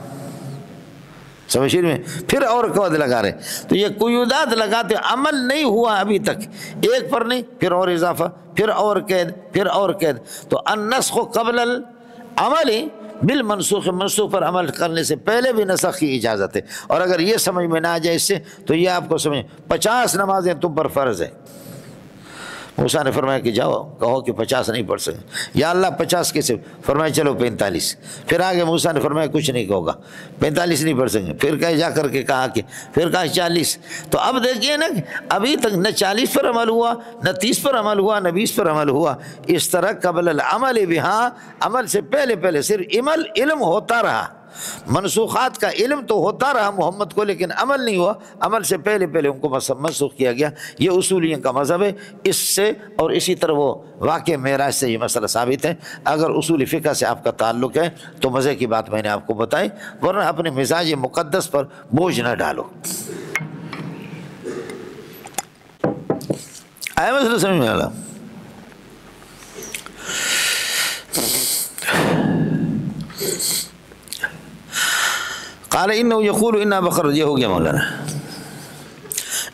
سمجھ میں، پھر اور قید لگا رہے، تو یہ قیودات لگاتے، عمل نہیں ہوا ابھی تک، ایک پر نہیں، پھر اور اضافہ، پھر اور قید، پھر اور قید۔ تو النسخ قبل العمل بالمنسوخ، منسوخ پر عمل کرنے سے پہلے بھی نسخ کی اجازت ہے۔ اور اگر یہ سمجھ میں نہ آ جائے اس سے، تو یہ آپ کو سمجھ 50 نمازیں تم پر فرض ہے۔ موسیٰ نے فرمایا کہ جاؤ کہو کہ 50 نہیں پڑھ سکے، یا اللہ 50 کیسے، فرمایا چلو 45، پھر آگے موسیٰ نے فرمایا کچھ نہیں کہو گا، 45 نہیں پڑھ سکیں، پھر کہے جا کر کے کہا کہ پھر کہا 40۔ تو اب دیکھیے نا، ابھی تک نہ 40 پر عمل ہوا، نہ 30 پر عمل ہوا، نہ 20 پر عمل ہوا۔ اس طرح قبل العمل بہا، عمل سے پہلے پہلے صرف علم ہوتا رہا، منسوخات کا علم تو ہوتا رہا محمد کو، لیکن عمل نہیں ہوا، عمل سے پہلے پہلے ان کو منسوخ کیا گیا۔ یہ اصولیوں کا مذہب ہے، اس سے اور اسی طرح وہ واقع معراج سے یہ مسئلہ ثابت ہے۔ اگر اصول فقہ سے آپ کا تعلق ہے تو مزے کی بات میں نے آپ کو بتائی، ورنہ اپنے مزاج مقدس پر بوجھ نہ ڈالو۔ آیا مسئلہ سمجھ میں آیا؟ قال انه يقول انا بقرۃ، یہ ہو گیا مولانا۔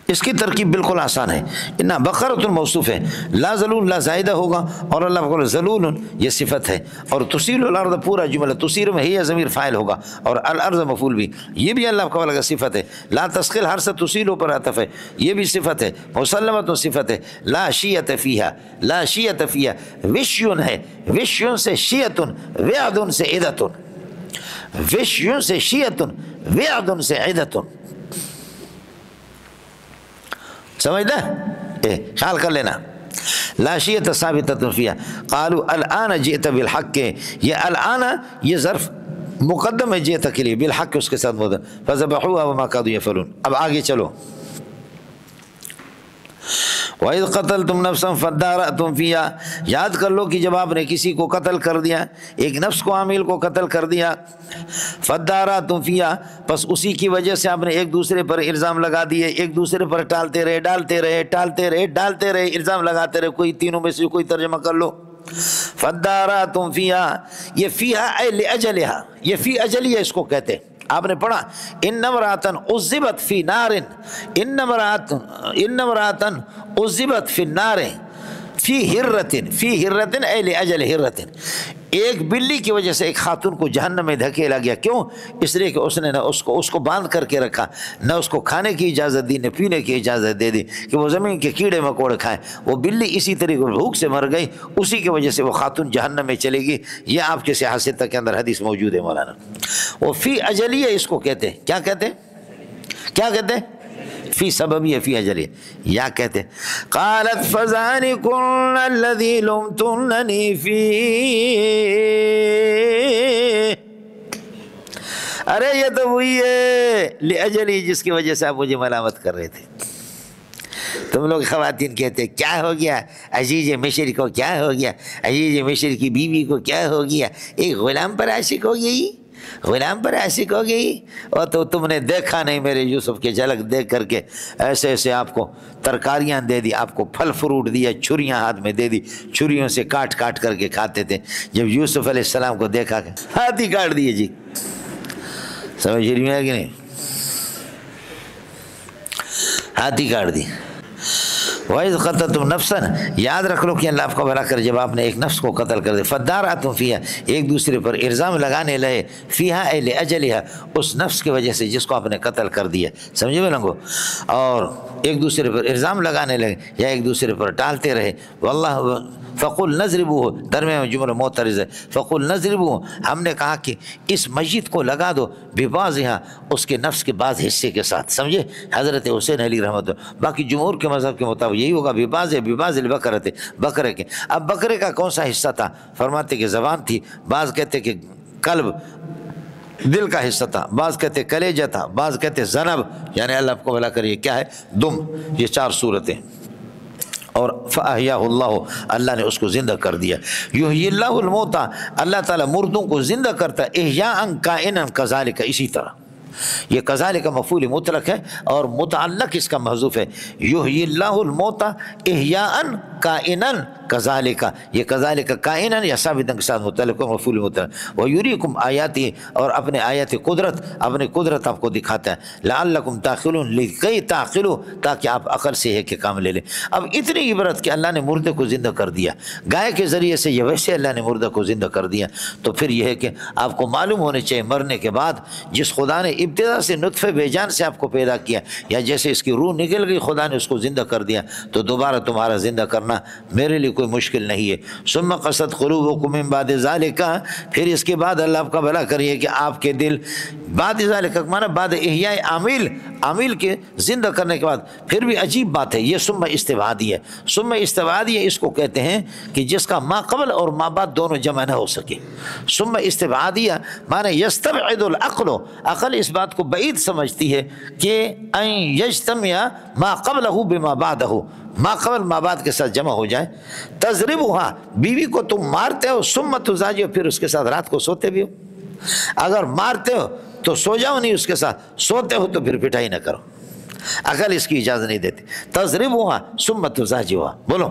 اس کی ترکیب بالکل آسان ہے، انا بقرۃ موصوف ہے، لا ذلول لا زائدہ ہوگا، اور اللہ بقول ذلول یہ صفت ہے، اور تسیل الارض پورا جملہ، تسیر میں ہی ضمیر فاعل ہوگا، اور الارض مفعول بھی، یہ بھی اللہ کا والا صفت ہے۔ لا تسخل ہر سے تسیل پر عطف ہے، یہ بھی صفت ہے۔ مسلمۃ صفت ہے۔ لا شیعۃ فیہا، لا شیعۃ فیہا، وشیون ہے، وشیون سے شیعتن، وعدن سے عدتن، وشیون سے شیعتن، وعدن سے عدتن، سمجھنا؟ خیال کر لینا۔ لا شیعۃ ثابتۃ فیہا، قالوا الآن جئت بالحق، یہ الآن یہ ظرف مقدم ہے جئت کے لیے، بالحق اس کے ساتھ مدن، فذبحوها وما كادوا يفعلون۔ اب آگے چلو، وَإِذْ قَتَلْتُمْ نَفْسًا فَادَّارَأْتُمْ فِيهَا، یاد کر لو کہ جب آپ نے کسی کو قتل کر دیا، ایک نفس کو عامل کو قتل کر دیا، فَادَّارَأْتُمْ فِيهَا، پس اسی کی وجہ سے آپ نے ایک دوسرے پر الزام لگا دیے، ایک دوسرے پر ٹالتے رہے، ڈالتے رہے، ٹالتے رہے، ڈالتے رہے، الزام لگاتے رہے، کوئی تینوں میں سے کوئی ترجمہ کر لو۔ فَادَّارَأْتُمْ فِيهَا، یہ فیہا اے لِأَجَلِهَا، یہ فی اجلیہ اس کو کہتے ہیں۔ آپ نے پڑھا ان امرأتن عذبت فی نار، ان امرأتن عذبت فی النار فی ہرتن، فی ہرتن اے لأجل ہرتن، ایک بلی کی وجہ سے ایک خاتون کو جہنم میں دھکیلا گیا، کیوں؟ اس لیے کہ اس نے نہ اس کو باندھ کر کے رکھا، نہ اس کو کھانے کی اجازت دی، نہ پینے کی اجازت دے دی کہ وہ زمین کے کیڑے مکوڑے کھائیں، وہ بلی اسی طریقے بھوک سے مر گئی، اسی کی وجہ سے وہ خاتون جہنم میں چلے گی۔ یہ آپ کے صحیح ستہ کے اندر حدیث موجود ہے مولانا۔ وہ فی اجلیہ اس کو کہتے ہیں، کیا کہتے ہیں؟ کیا کہتے ہیں؟ فی سببی فی اجلی، یا کہتے قالت فذلکن الذی لمتننی فیہ، ارے یہ تو وہی ہے لاجلی جس کی وجہ سے آپ مجھے ملامت کر رہے تھے۔ تم لوگ خواتین کہتے ہیں کیا ہو گیا عزیز مصر کو، کیا ہو گیا عزیز مصر کی بیوی کو، کیا ہو گیا، ایک غلام پر عاشق ہو گئی، غلام پر عاشق ہو گئی، اور تو تم نے دیکھا نہیں میرے یوسف کے جھلک دیکھ کر کے ایسے ایسے آپ کو ترکاریاں دے دی، آپ کو پھل فروٹ دیا، چھریاں ہاتھ میں دے دی، چھریوں سے کاٹ کاٹ کر کے کھاتے تھے۔ جب یوسف علیہ السلام کو دیکھا کہ ہاتھ ہی کاٹ دیے جی، سمجھ رہی ہے کہ نہیں، ہاتھ ہی کاٹ دی۔ وَإِذْ قَتَلْتُمْ نَفْسًا، یاد رکھ لو کہ اللہ آپ کو بھلا کر جب آپ نے ایک نفس کو قتل کر دے، فَادَّارَأْتُمْ فِيهَا، ایک دوسرے پر الزام لگانے لگے، فِيهَا اے لِأَجَلِهَا، اس نفس کی وجہ سے جس کو آپ نے قتل کر دیا، سمجھے بلنگو، اور ایک دوسرے پر الزام لگانے لگے یا ایک دوسرے پر ٹالتے رہے۔ واللہ فقل نضربوه، درمیان میں جملہ معترض ہے، فقل نضربوه، ہم نے کہا کہ اس مسجد کو لگا دو، ببعضها، اس کے نفس کے بعض حصے کے ساتھ، سمجھے حضرت حسین علی رحمۃ اللہ، باقی جمہور کے مذہب کے مطابق یہی ہوگا، ببعض البقرۃ، بکرے کے۔ اب بکرے کا کون سا حصہ تھا؟ فرماتے کہ زبان تھی، بعض کہتے کہ قلب دل کا حصہ تھا، بعض کہتے کلیجہ تھا، بعض کہتے ذنب، یعنی اللہ آپ کو بھلا کریے کیا ہے دم، یہ چار صورتیں۔ اور فَأَحْيَاهُ اللَّهُ، اللہ نے اس کو زندہ کر دیا۔ یحیی اللہ الموتیٰ، اللہ تعالیٰ مردوں کو زندہ کرتا ہے، احیاء کائنا کذالک، اسی طرح۔ یہ کذالک مفعول مطلق ہے اور متعلق اس کا محذوف ہے، یحیی اللہ الموتیٰ احیاء کائنا کذالک، یہ کذالک کائنا یا ثابت کے ساتھ متعلق ہے، مفعول مطلق۔ ویریکم آیاتی، اور اپنے آیات قدرت، اپنی قدرت آپ کو دکھاتا ہے، لعلکم تعقلون، لکی تعقلوا، تاکہ آپ عقل سے ہے کہ کام لے لیں۔ اب اتنی عبرت کہ اللہ نے مردے کو زندہ کر دیا، گائے کے ذریعے سے، یہ ویسے اللہ نے مردہ کو زندہ کر دیا، تو پھر یہ ہے کہ آپ کو معلوم ہونے چاہیے مرنے کے بعد جس خدا نے ابتدا سے نطفے بے جان سے آپ کو پیدا کیا، یا جیسے اس کی روح نکل گئی خدا نے اس کو زندہ کر دیا، تو دوبارہ تمہارا زندہ کرنا میرے لیے کوئی مشکل نہیں ہے۔ ثم قست قلوبکم من بعد ذالک، پھر اس کے بعد اللہ آپ کا بھلا کریے کہ آپ کے دل بعد ذالک مانا بعد احیاء عامل کے زندہ کرنے کے بعد، پھر بھی عجیب بات ہے یہ ثم استبعادی ہے۔ ثم استبعادی اس کو کہتے ہیں کہ جس کا ما قبل اور ما بعد دونوں جمع نہ ہو سکے۔ ثم استبعادیہ مانا یستبعد العقل، عقل اس بات کو بعید سمجھتی ہے کہ ان یجتمع ما قبلہ بما بعدہ، ما قبل ما بعد کے ساتھ جمع ہو جائے۔ تضربها، بیوی کو تم مارتے ہو، ثم تزاجو، پھر اس کے ساتھ رات کو سوتے بھی ہو، اگر مارتے ہو تو سو جاؤ نہیں اس کے ساتھ، سوتے ہو تو پھر پٹائی نہ کرو، عقل اس کی اجازت نہیں دیتی۔ تضربها ثم تزاجوها، بولو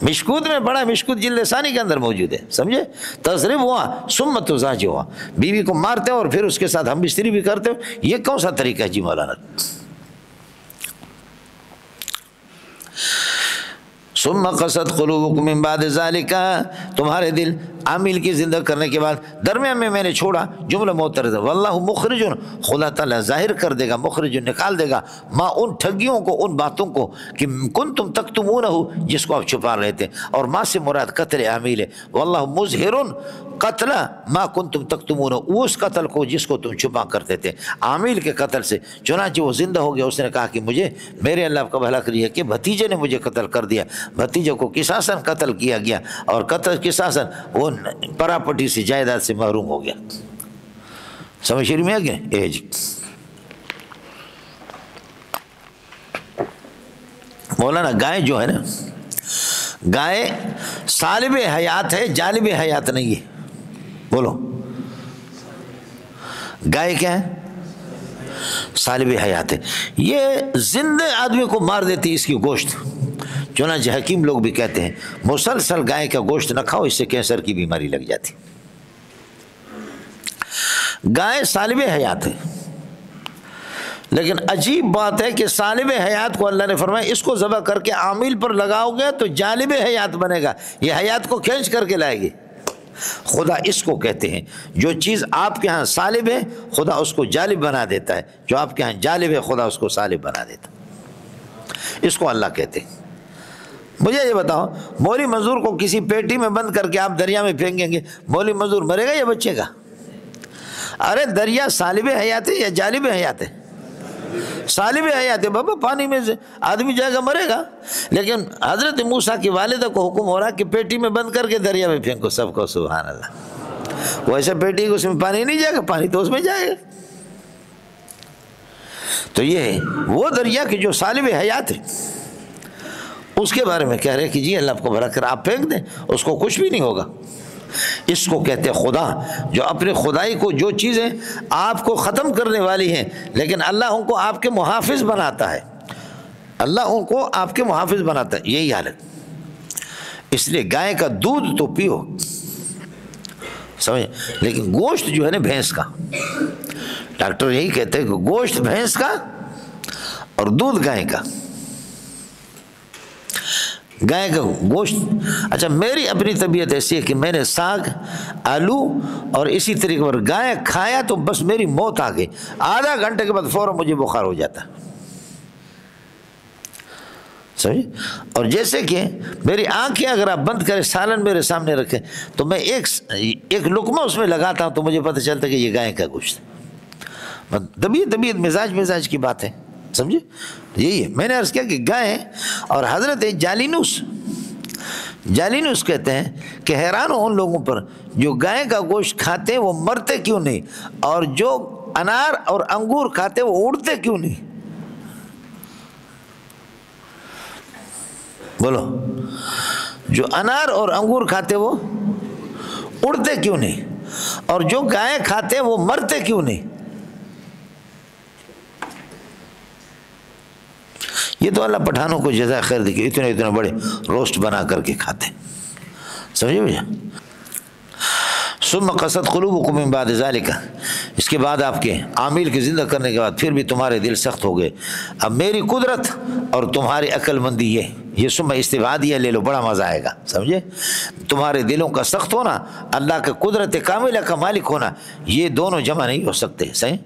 مشکوت میں بڑا، مشکوت جلد ثانی کے اندر موجود ہے، سمجھے، تضربها ثم تزاجوها، بیوی کو مارتے ہو اور پھر اس کے ساتھ ہم بستری بھی کرتے ہو، یہ کون سا طریقہ ہے جی مولانا؟ ثم قست قلوبکم من بعد ذالک، تمہارے دل عامل کی زندہ کرنے کے بعد درمیان میں نے چھوڑا، جملہ معترض ہے، واللہ مخرج، خدا تعالیٰ ظاہر کر دے گا، مخرج نکال دے گا، ما ان ٹھگیوں کو، ان باتوں کو کہ کنتم تکتمونہ، جس کو آپ چھپا رہے تھے، اور ما سے مراد قتل عامل ہے، واللہ مظہر قتل ما کنتم تکتمونہ، اس قتل کو جس کو تم چھپا کرتے تھے، عامل کے قتل سے، چنانچہ وہ زندہ ہو گیا، اس نے کہا کہ مجھے میرے اللہ کا بھلا کریے کہ بھتیجے نے مجھے قتل کر دیا، بھتیجے کو قصاصاً قتل کیا گیا، اور قتل قصاصاً وہ پراپرٹی سے، جائیداد سے محروم ہو گیا۔ سمجھ میں آ گیا؟ جی مولانا گائے جو ہے نا، گائے سالب حیات ہے، جالب حیات نہیں ہے، بولو گائے کیا ہے؟ سالب حیات ہے، یہ زندہ آدمی کو مار دیتی اس کی گوشت، چنانچہ حکیم لوگ بھی کہتے ہیں مسلسل گائے کا گوشت نہ کھاؤ، اس سے کینسر کی بیماری لگ جاتی۔ گائے سالب حیات ہے، لیکن عجیب بات ہے کہ سالب حیات کو اللہ نے فرمایا اس کو ذبح کر کے عامل پر لگاؤ گے تو جالب حیات بنے گا، یہ حیات کو کھینچ کر کے لائے گی۔ خدا اس کو کہتے ہیں جو چیز آپ کے ہاں سالب ہے خدا اس کو جالب بنا دیتا ہے، جو آپ کے ہاں جالب ہے خدا اس کو سالب بنا دیتا ہے، اس کو اللہ کہتے ہیں۔ مجھے یہ بتاؤ، مولی مزدور کو کسی پیٹی میں بند کر کے آپ دریا میں پھینکیں گے، مولی مزدور مرے گا یا بچے گا؟ ارے دریا سالب حیات ہے یا جالب حیات ہے؟ صالب حیات ہے بابا، پانی میں سے آدمی جائے گا مرے گا، لیکن حضرت موسیٰ کی والدہ کو حکم ہو رہا کہ پیٹی میں بند کر کے دریا میں پھینکو سب کو، سبحان اللہ۔ ویسے پیٹی اس میں پانی نہیں جائے گا، پانی تو اس میں جائے گا۔ تو یہ ہے وہ دریا کی جو صالب حیات ہے، اس کے بارے میں کہہ رہے کہ جی اللہ آپ کو بھلا کر آپ پھینک دیں، اس کو کچھ بھی نہیں ہوگا۔ اس کو کہتے ہیں خدا، جو اپنے خدائی کو، جو چیزیں آپ کو ختم کرنے والی ہیں لیکن اللہ ان کو آپ کے محافظ بناتا ہے، اللہ ان کو آپ کے محافظ بناتا ہے، یہی حالت۔ اس لیے گائے کا دودھ تو پیو، سمجھے، لیکن گوشت جو ہے نا بھینس کا، ڈاکٹر یہی کہتے ہیں کہ گوشت بھینس کا اور دودھ گائے کا، گائے کا گوشت۔ اچھا میری اپنی طبیعت ایسی ہے کہ میں نے ساگ، آلو اور اسی طریقے پر گائے کھایا تو بس میری موت آ گئی، آدھا گھنٹے کے بعد فوراً مجھے بخار ہو جاتا، سمجھے۔ اور جیسے کہ میری آنکھیں اگر آپ بند کریں، سالن میرے سامنے رکھیں تو میں ایک لقمہ اس میں لگاتا ہوں تو مجھے پتہ چلتا ہے کہ یہ گائے کا گوشت ہے۔ طبیعت مزاج کی بات ہے، سمجھے، یہی ہے۔ میں نے عرض کیا کہ گائے، اور حضرت جالینوس کہتے ہیں کہ حیران ہوں ان لوگوں پر جو گائے کا گوشت کھاتے ہیں وہ مرتے کیوں نہیں، اور جو انار اور انگور کھاتے ہیں وہ اڑتے کیوں نہیں۔ بولو، جو انار اور انگور کھاتے وہ اڑتے کیوں نہیں، اور جو گائے کھاتے وہ مرتے کیوں نہیں۔ یہ تو اللہ پٹھانوں کو جزائے خیر دی کہ اتنے بڑے روسٹ بنا کر کے کھاتے، سمجھے بھیا۔ ثم قست قلوبکم من بعد ذلک، اس کے بعد آپ کے عامل کے زندہ کرنے کے بعد پھر بھی تمہارے دل سخت ہو گئے۔ اب میری قدرت اور تمہاری عقل مندی یہ ثم استبعادیہ لے لو، بڑا مزہ آئے گا، سمجھے۔ تمہارے دلوں کا سخت ہونا، اللہ کے قدرت کاملہ کا مالک ہونا، یہ دونوں جمع نہیں ہو سکتے، صحیح۔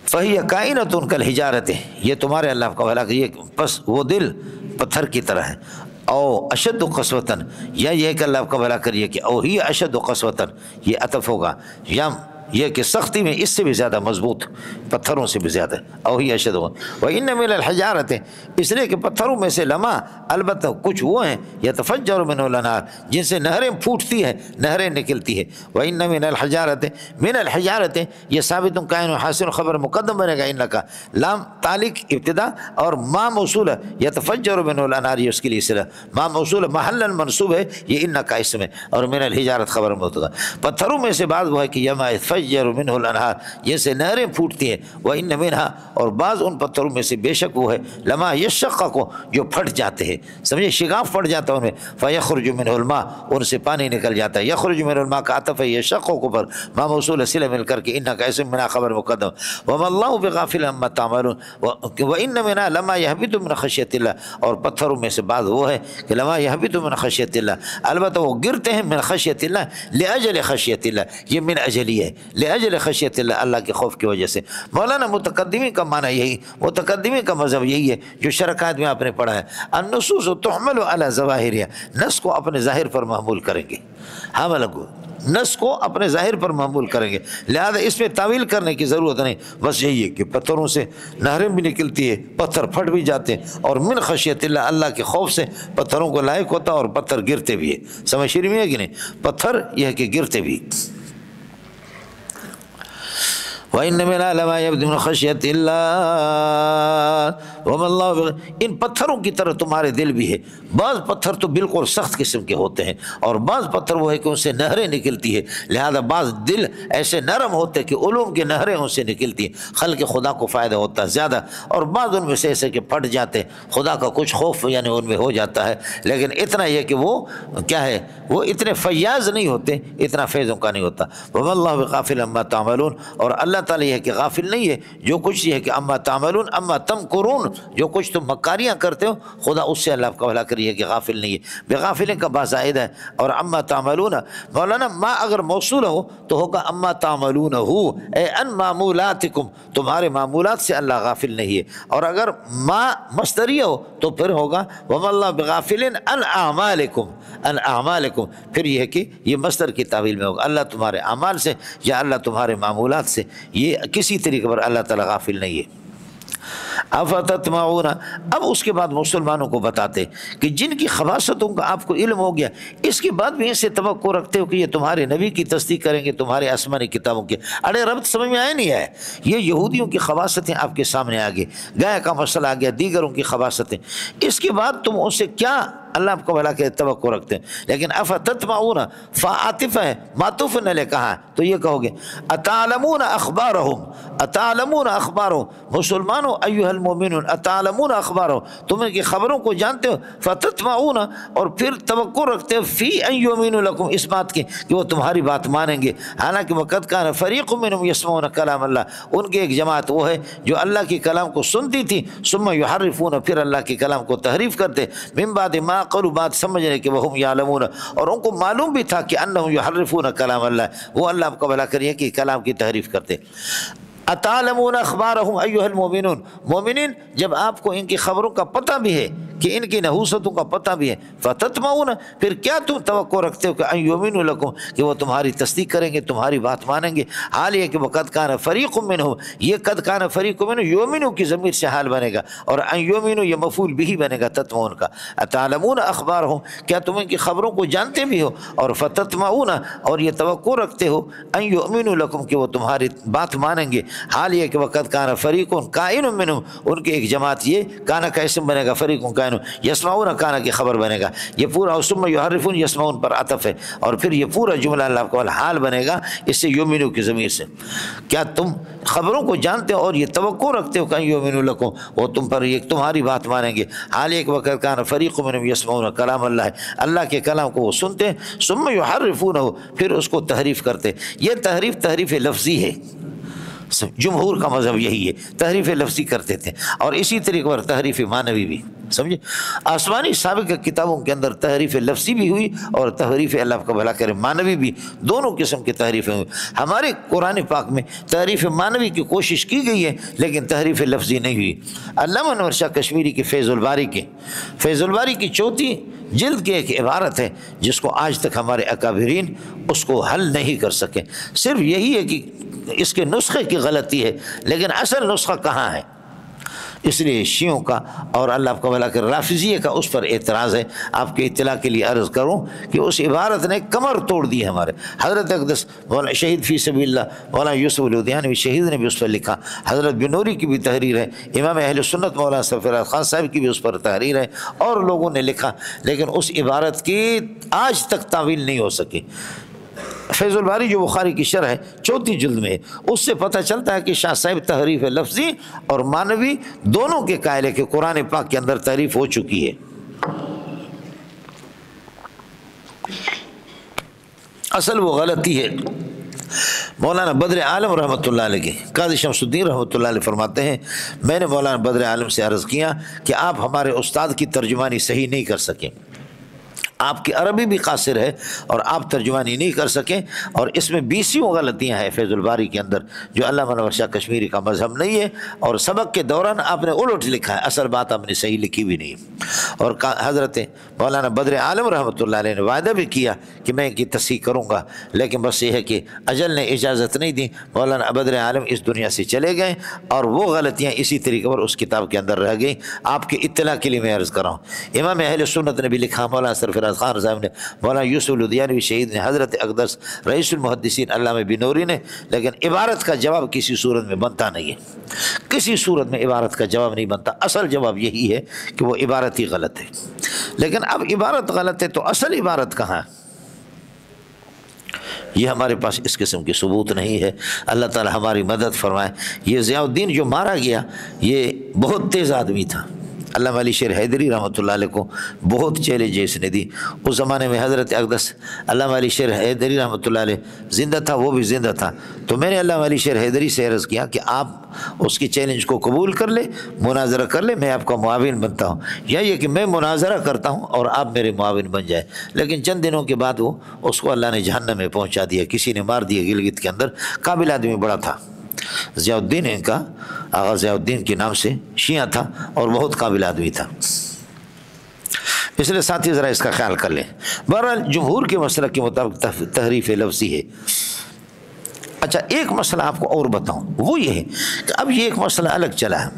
فَهِيَ كَائِنَةٌ كَالْحِجَارَةِ، یہ تمہارے اللہ کا بھلا کہ یہ پس وہ دل پتھر کی طرح ہے، او اشد قسوتاً، یا یہ کہ اللہ آپ کا بھلا کریے کہ او ہی اشد قسوتاً، یہ عطف ہوگا، یا یہ کہ سختی میں اس سے بھی زیادہ مضبوط، پتھروں سے بھی زیادہ، او ہی اشد ہوگا۔ وَإِنَّ مِنَ الْحِجَارَةِ، اس لیے کہ پتھروں میں سے لما، البتہ کچھ وہ ہیں يَتَفَجَّرُ مِنْهُ الْأَنْهَارُ، جن سے نہریں پھوٹتی ہیں، نہریں نکلتی ہیں۔ وَإِنَّ مِنَ الْحِجَارَةِ، من الحجارة، یہ ثابت قائن حاصل خبر مقدم بنے گا، ان کا لام تعلق ابتدا اور ما موصول ہے، يتفجر منه الانہار، یہ اس کے لیے صرف ما موصول محلا منصوب ہے، یہ ان کا اسم ہے، اور من الحجارت خبر مبتدا۔ پتھروں میں سے بعض وہ ہے کہ یما يتفجر منه الانہار، جن سے نہریں پھوٹتی ہیں، وان منها، اور بعض ان پتھروں میں سے بے شک وہ ہے لما يشقق، جو پھٹ جاتے ہیں، سمجھے، شگاف پڑ جاتا ہے ان میں، فيخرج منه الماء، ان سے پانی نکل جاتا ہے، يخرج من الماء کا عطف ہے يشقق پر، ما موصول صلہ مل کر کے ان کا اسم منا خبر مقدم۔ وما اللہ بغافل عما تعملون، وان منها لما يهبط من خشیت اللہ، اور پتھروں میں سے بعض وہ ہے کہ لما يهبط من خشیت اللہ، البتہ وہ گرتے ہیں من خشیت اللہ، لاجل خشیت اللہ، یہ من اجلی ہے، لاجل خشیت اللہ، اللہ کے خوف کی وجہ سے۔ مولانا متقدمی کا معنی یہی، متقدمی کا مذہب یہی ہے جو شرکات میں آپ نے پڑھا ہے، النصوص تحمل علی ظواہرها، نص کو اپنے ظاہر پر محمول کریں گے، حمل کو، نص کو اپنے ظاہر پر محمول کریں گے، لہذا اس میں تعویل کرنے کی ضرورت نہیں، بس یہی ہے کہ پتھروں سے نہریں بھی نکلتی ہے، پتھر پھٹ بھی جاتے ہیں، اور من خشیت اللہ، اللہ کے خوف سے پتھروں کو لائق ہوتا ہے، اور پتھر گرتے بھی ہے، سمجھ شیری میں ہے کہ نہیں، پتھر یہ ہے کہ گرتے بھی۔ وَإِنَّ مِنْهَا لَمَا يَبْدُ مِنْ خَشْيَةِ اللَّهِ وَمَا اللَّهُ، ان پتھروں کی طرح تمہارے دل بھی ہے، بعض پتھر تو بالکل سخت قسم کے ہوتے ہیں، اور بعض پتھر وہ ہے کہ ان سے نہریں نکلتی ہے، لہذا بعض دل ایسے نرم ہوتے ہیں کہ علوم کی نہریں ان سے نکلتی ہیں، خلق خدا کو فائدہ ہوتا ہے زیادہ، اور بعض ان میں سے ایسے کہ پھٹ جاتے ہیں، خدا کا کچھ خوف یعنی ان میں ہو جاتا ہے، لیکن اتنا یہ کہ وہ کیا ہے، وہ اتنے فیاض نہیں ہوتے، اتنا فیضوں کا نہیں ہوتا۔ وَمَا اللَّهُ بِغَافِلٍ عَمَّا تَعْمَلُونَ، اور اللہ تعالیٰ یہ ہے کہ غافل نہیں ہے جو کچھ یہ ہے کہ اما تعملون اما تمکرون، جو کچھ تم مکاریاں کرتے ہو خدا اس سے اللہ آپ کا بھلا کری ہے کہ غافل نہیں ہے، بغافل کا بازائد ہے، اور اما تعملون، مولانا ما اگر موصول ہو تو ہوگا اما تعملون ہو، اے ان معمولاتکم، تمہارے معمولات سے اللہ غافل نہیں ہے، اور اگر ما مصدریہ ہو تو پھر ہوگا وما اللہ بغافل ان اعمالکم، ان اعمالکم، پھر یہ ہے کہ یہ مصدر کی تعویل میں ہوگا، اللہ تمہارے اعمال سے یا اللہ تمہارے معمولات سے، یہ کسی طریقے پر اللہ تعالیٰ غافل نہیں ہے۔ افتطمعون، اب اس کے بعد مسلمانوں کو بتاتے کہ جن کی خباثتوں کا آپ کو علم ہو گیا، اس کے بعد بھی ایسے توقع رکھتے ہو کہ یہ تمہارے نبی کی تصدیق کریں گے، تمہارے آسمانی کتابوں کی۔ ارے ربط سمجھ میں آیا نہیں ہے؟ یہ یہودیوں کی خباثتیں آپ کے سامنے آ گئی، گائے کا مسئلہ آ گیا، دیگروں کی خباثتیں، اس کے بعد تم اس سے کیا اللہ آپ کو بھلا کے توقع رکھتے ہیں؟ لیکن افتطمعون فعاطف ہے، معطوف نے لے کہا تو یہ کہو گے اتعلمون اخبارہم، اتعلمون اخبارہم، مسلمانوں ایھا المؤمنون اتعلمون اخبارہم، تم ان کی خبروں کو جانتے ہو، فتطمعون اور پھر توقع رکھتے ہو فی ان یؤمنوا لکم، اس بات کی کہ وہ تمہاری بات مانیں گے، حالانکہ وقد کان فریق منہم یسمعون کلام اللہ، ان کی ایک جماعت وہ ہے جو اللہ کے کلام کو سنتی تھی، ثم یحرفون، پھر اللہ کے کلام کو تحریف کرتے، من بعد ما قالوا، بات سمجھنے کہ وہم یعلمون، اور ان کو معلوم بھی تھا کہ انہم یحرفون کلام اللہ، وہ اللہ آپ کو بھلا کریے کہ کلام کی تحریف کرتے۔ اتعلمون اخبارہم ایھا المؤمنون، مومنین جب آپ کو ان کی خبروں کا پتہ بھی ہے کہ ان کی نحوستوں کا پتہ بھی ہے، فتطمعون، پھر کیا تم توقع رکھتے ہو کہ ان یؤمنوا لکم، کہ وہ تمہاری تصدیق کریں گے، تمہاری بات مانیں گے، حال یہ کہ وقد کان فریق منہم، یہ قد کان فریق منہم یؤمنوا کی ضمیر سے حال بنے گا، اور ان یؤمنوا یہ مفعول بھی بنے گا تطمعون کا۔ اتعلمون اخبارہم، کیا تم ان کی خبروں کو جانتے بھی ہو، اور فتطمعون، اور یہ توقع رکھتے ہو ان یؤمنوا لکم کہ وہ تمہاری بات مانیں گے، حال یہ کہ وقد کان فریق کائن منہم، ان کی ایک جماعت، یہ کانا کا اسم بنے گا، فریق کائن، یسمعون کانا کی خبر بنے گا، یہ پورا ثم یحرفون یسمعون پر عطف ہے، اور پھر یہ پورا جملہ اللہ کا حال بنے گا اس سے یؤمنوا کی ضمیر سے۔ کیا تم خبروں کو جانتے ہو اور یہ توقع رکھتے ہو کہ یؤمنوا لکم، وہ تم پر یہ تمہاری بات مانیں گے، حال یہ کہ وقد کان فریق منہم یسمعون کلام اللہ، اللہ کے کلام کو وہ سنتے، ثم یحرفونہ، پھر اس کو تحریف کرتے۔ یہ تحریف لفظی ہے، جمہور کا مذہب یہی ہے، تحریف لفظی کرتے تھے، اور اسی طریقے پر تحریف معنوی بھی، سمجھے؟ آسمانی سابق کتابوں کے اندر تحریف لفظی بھی ہوئی اور تحریف اللہ کا بھلا کرے معنوی بھی، دونوں قسم کی تحریفیں ہوئی۔ ہمارے قرآن پاک میں تحریف معنوی کی کوشش کی گئی ہے لیکن تحریف لفظی نہیں ہوئی۔ علامہ انور شاہ کشمیری کی فیض الباری کی چوتھی جلد کی ایک عبارت ہے جس کو آج تک ہمارے اکابرین اس کو حل نہیں کر سکے، صرف یہی ہے کہ اس کے نسخے کی غلطی ہے، لیکن اصل نسخہ کہاں ہے؟ اس لیے شیعوں کا اور اللہ آپ کا بھلا کر رافضیہ کا اس پر اعتراض ہے۔ آپ کے اطلاع کے لیے عرض کروں کہ اس عبارت نے کمر توڑ دی ہے ہمارے حضرت اقدس مولانا شہید فی سبیل اللہ مولانا یوسف الودیانوی شہید نے بھی اس پر لکھا، حضرت بنوری کی بھی تحریر ہے، امام اہل سنت مولانا سرفراز خان صاحب کی بھی اس پر تحریر ہے، اور لوگوں نے لکھا، لیکن اس عبارت کی آج تک تعویل نہیں ہو سکی۔ فیض الباری جو بخاری کی شرح ہے چوتھی جلد میں ہے، اس سے پتہ چلتا ہے کہ شاہ صاحب تحریف لفظی اور معنوی دونوں کے قائل ہے کہ قرآن پاک کے اندر تحریف ہو چکی ہے۔ اصل وہ غلطی ہے۔ مولانا بدر عالم رحمۃ اللہ علیہ قاضی شمس الدین رحمۃ اللہ علیہ فرماتے ہیں، میں نے مولانا بدر عالم سے عرض کیا کہ آپ ہمارے استاد کی ترجمانی صحیح نہیں کر سکیں، آپ کی عربی بھی قاصر ہے اور آپ ترجمانی نہیں کر سکیں، اور اس میں 20 غلطیاں ہیں فیض الباری کے اندر جو علامہ انور شاہ کشمیری کا مذہب نہیں ہے، اور سبق کے دوران آپ نے الٹ لکھا ہے، اصل بات آپ نے صحیح لکھی بھی نہیں۔ اور حضرت مولانا بدر عالم رحمۃ اللہ علیہ نے وعدہ بھی کیا کہ میں ان کی تصحیح کروں گا، لیکن بس یہ ہے کہ اجل نے اجازت نہیں دی، مولانا بدر عالم اس دنیا سے چلے گئے، اور وہ غلطیاں اسی طریقے پر اس کتاب کے اندر رہ گئیں۔ آپ کی اطلاع کے لیے میں عرض کر رہا ہوں، امام اہل سنت نے بھی لکھا، مولانا سرفراز خان صاحب نے، مولانا یوسف الودیانوی شہید نے، حضرت اقدس رئیس المحدثین علامہ بنوری نے، لیکن عبارت کا جواب کسی صورت میں بنتا نہیں ہے، کسی صورت میں عبارت کا جواب نہیں بنتا۔ اصل جواب یہی ہے کہ وہ عبارت ہی غلط ہے، لیکن اب عبارت غلط ہے تو اصل عبارت کہاں ہے؟ یہ ہمارے پاس اس قسم کی ثبوت نہیں ہے۔ اللہ تعالی ہماری مدد فرمائے۔ یہ ضیاء الدین جو مارا گیا یہ بہت تیز آدمی تھا، علامہ علی شیر حیدری رحمۃ اللہ علیہ کو بہت چیلنج اس نے دی۔ اس زمانے میں حضرت اقدس علامہ علی شیر حیدری رحمۃ اللہ علیہ زندہ تھا، وہ بھی زندہ تھا، تو میں نے علامہ علی شیر حیدری سے عرض کیا کہ آپ اس کی چیلنج کو قبول کر لیں، مناظرہ کر لیں، میں آپ کا معاون بنتا ہوں، یا یہ کہ میں مناظرہ کرتا ہوں اور آپ میرے معاون بن جائے۔ لیکن چند دنوں کے بعد وہ اس کو اللہ نے جہنم میں پہنچا دیا، کسی نے مار دیا گلگت کے اندر۔ قابل آدمی بڑا تھا، ضیاء الدین ان کا آغا ضیاء الدین کے نام سے شیعہ تھا اور بہت قابل آدمی تھا، اس لیے ساتھی ذرا اس کا خیال کر لیں۔ بہرحال جمہور کے مسئلہ کے مطابق تحریف لفظی ہے۔ اچھا ایک مسئلہ آپ کو اور بتاؤں، وہ یہ ہے کہ اب یہ ایک مسئلہ الگ چلا ہے،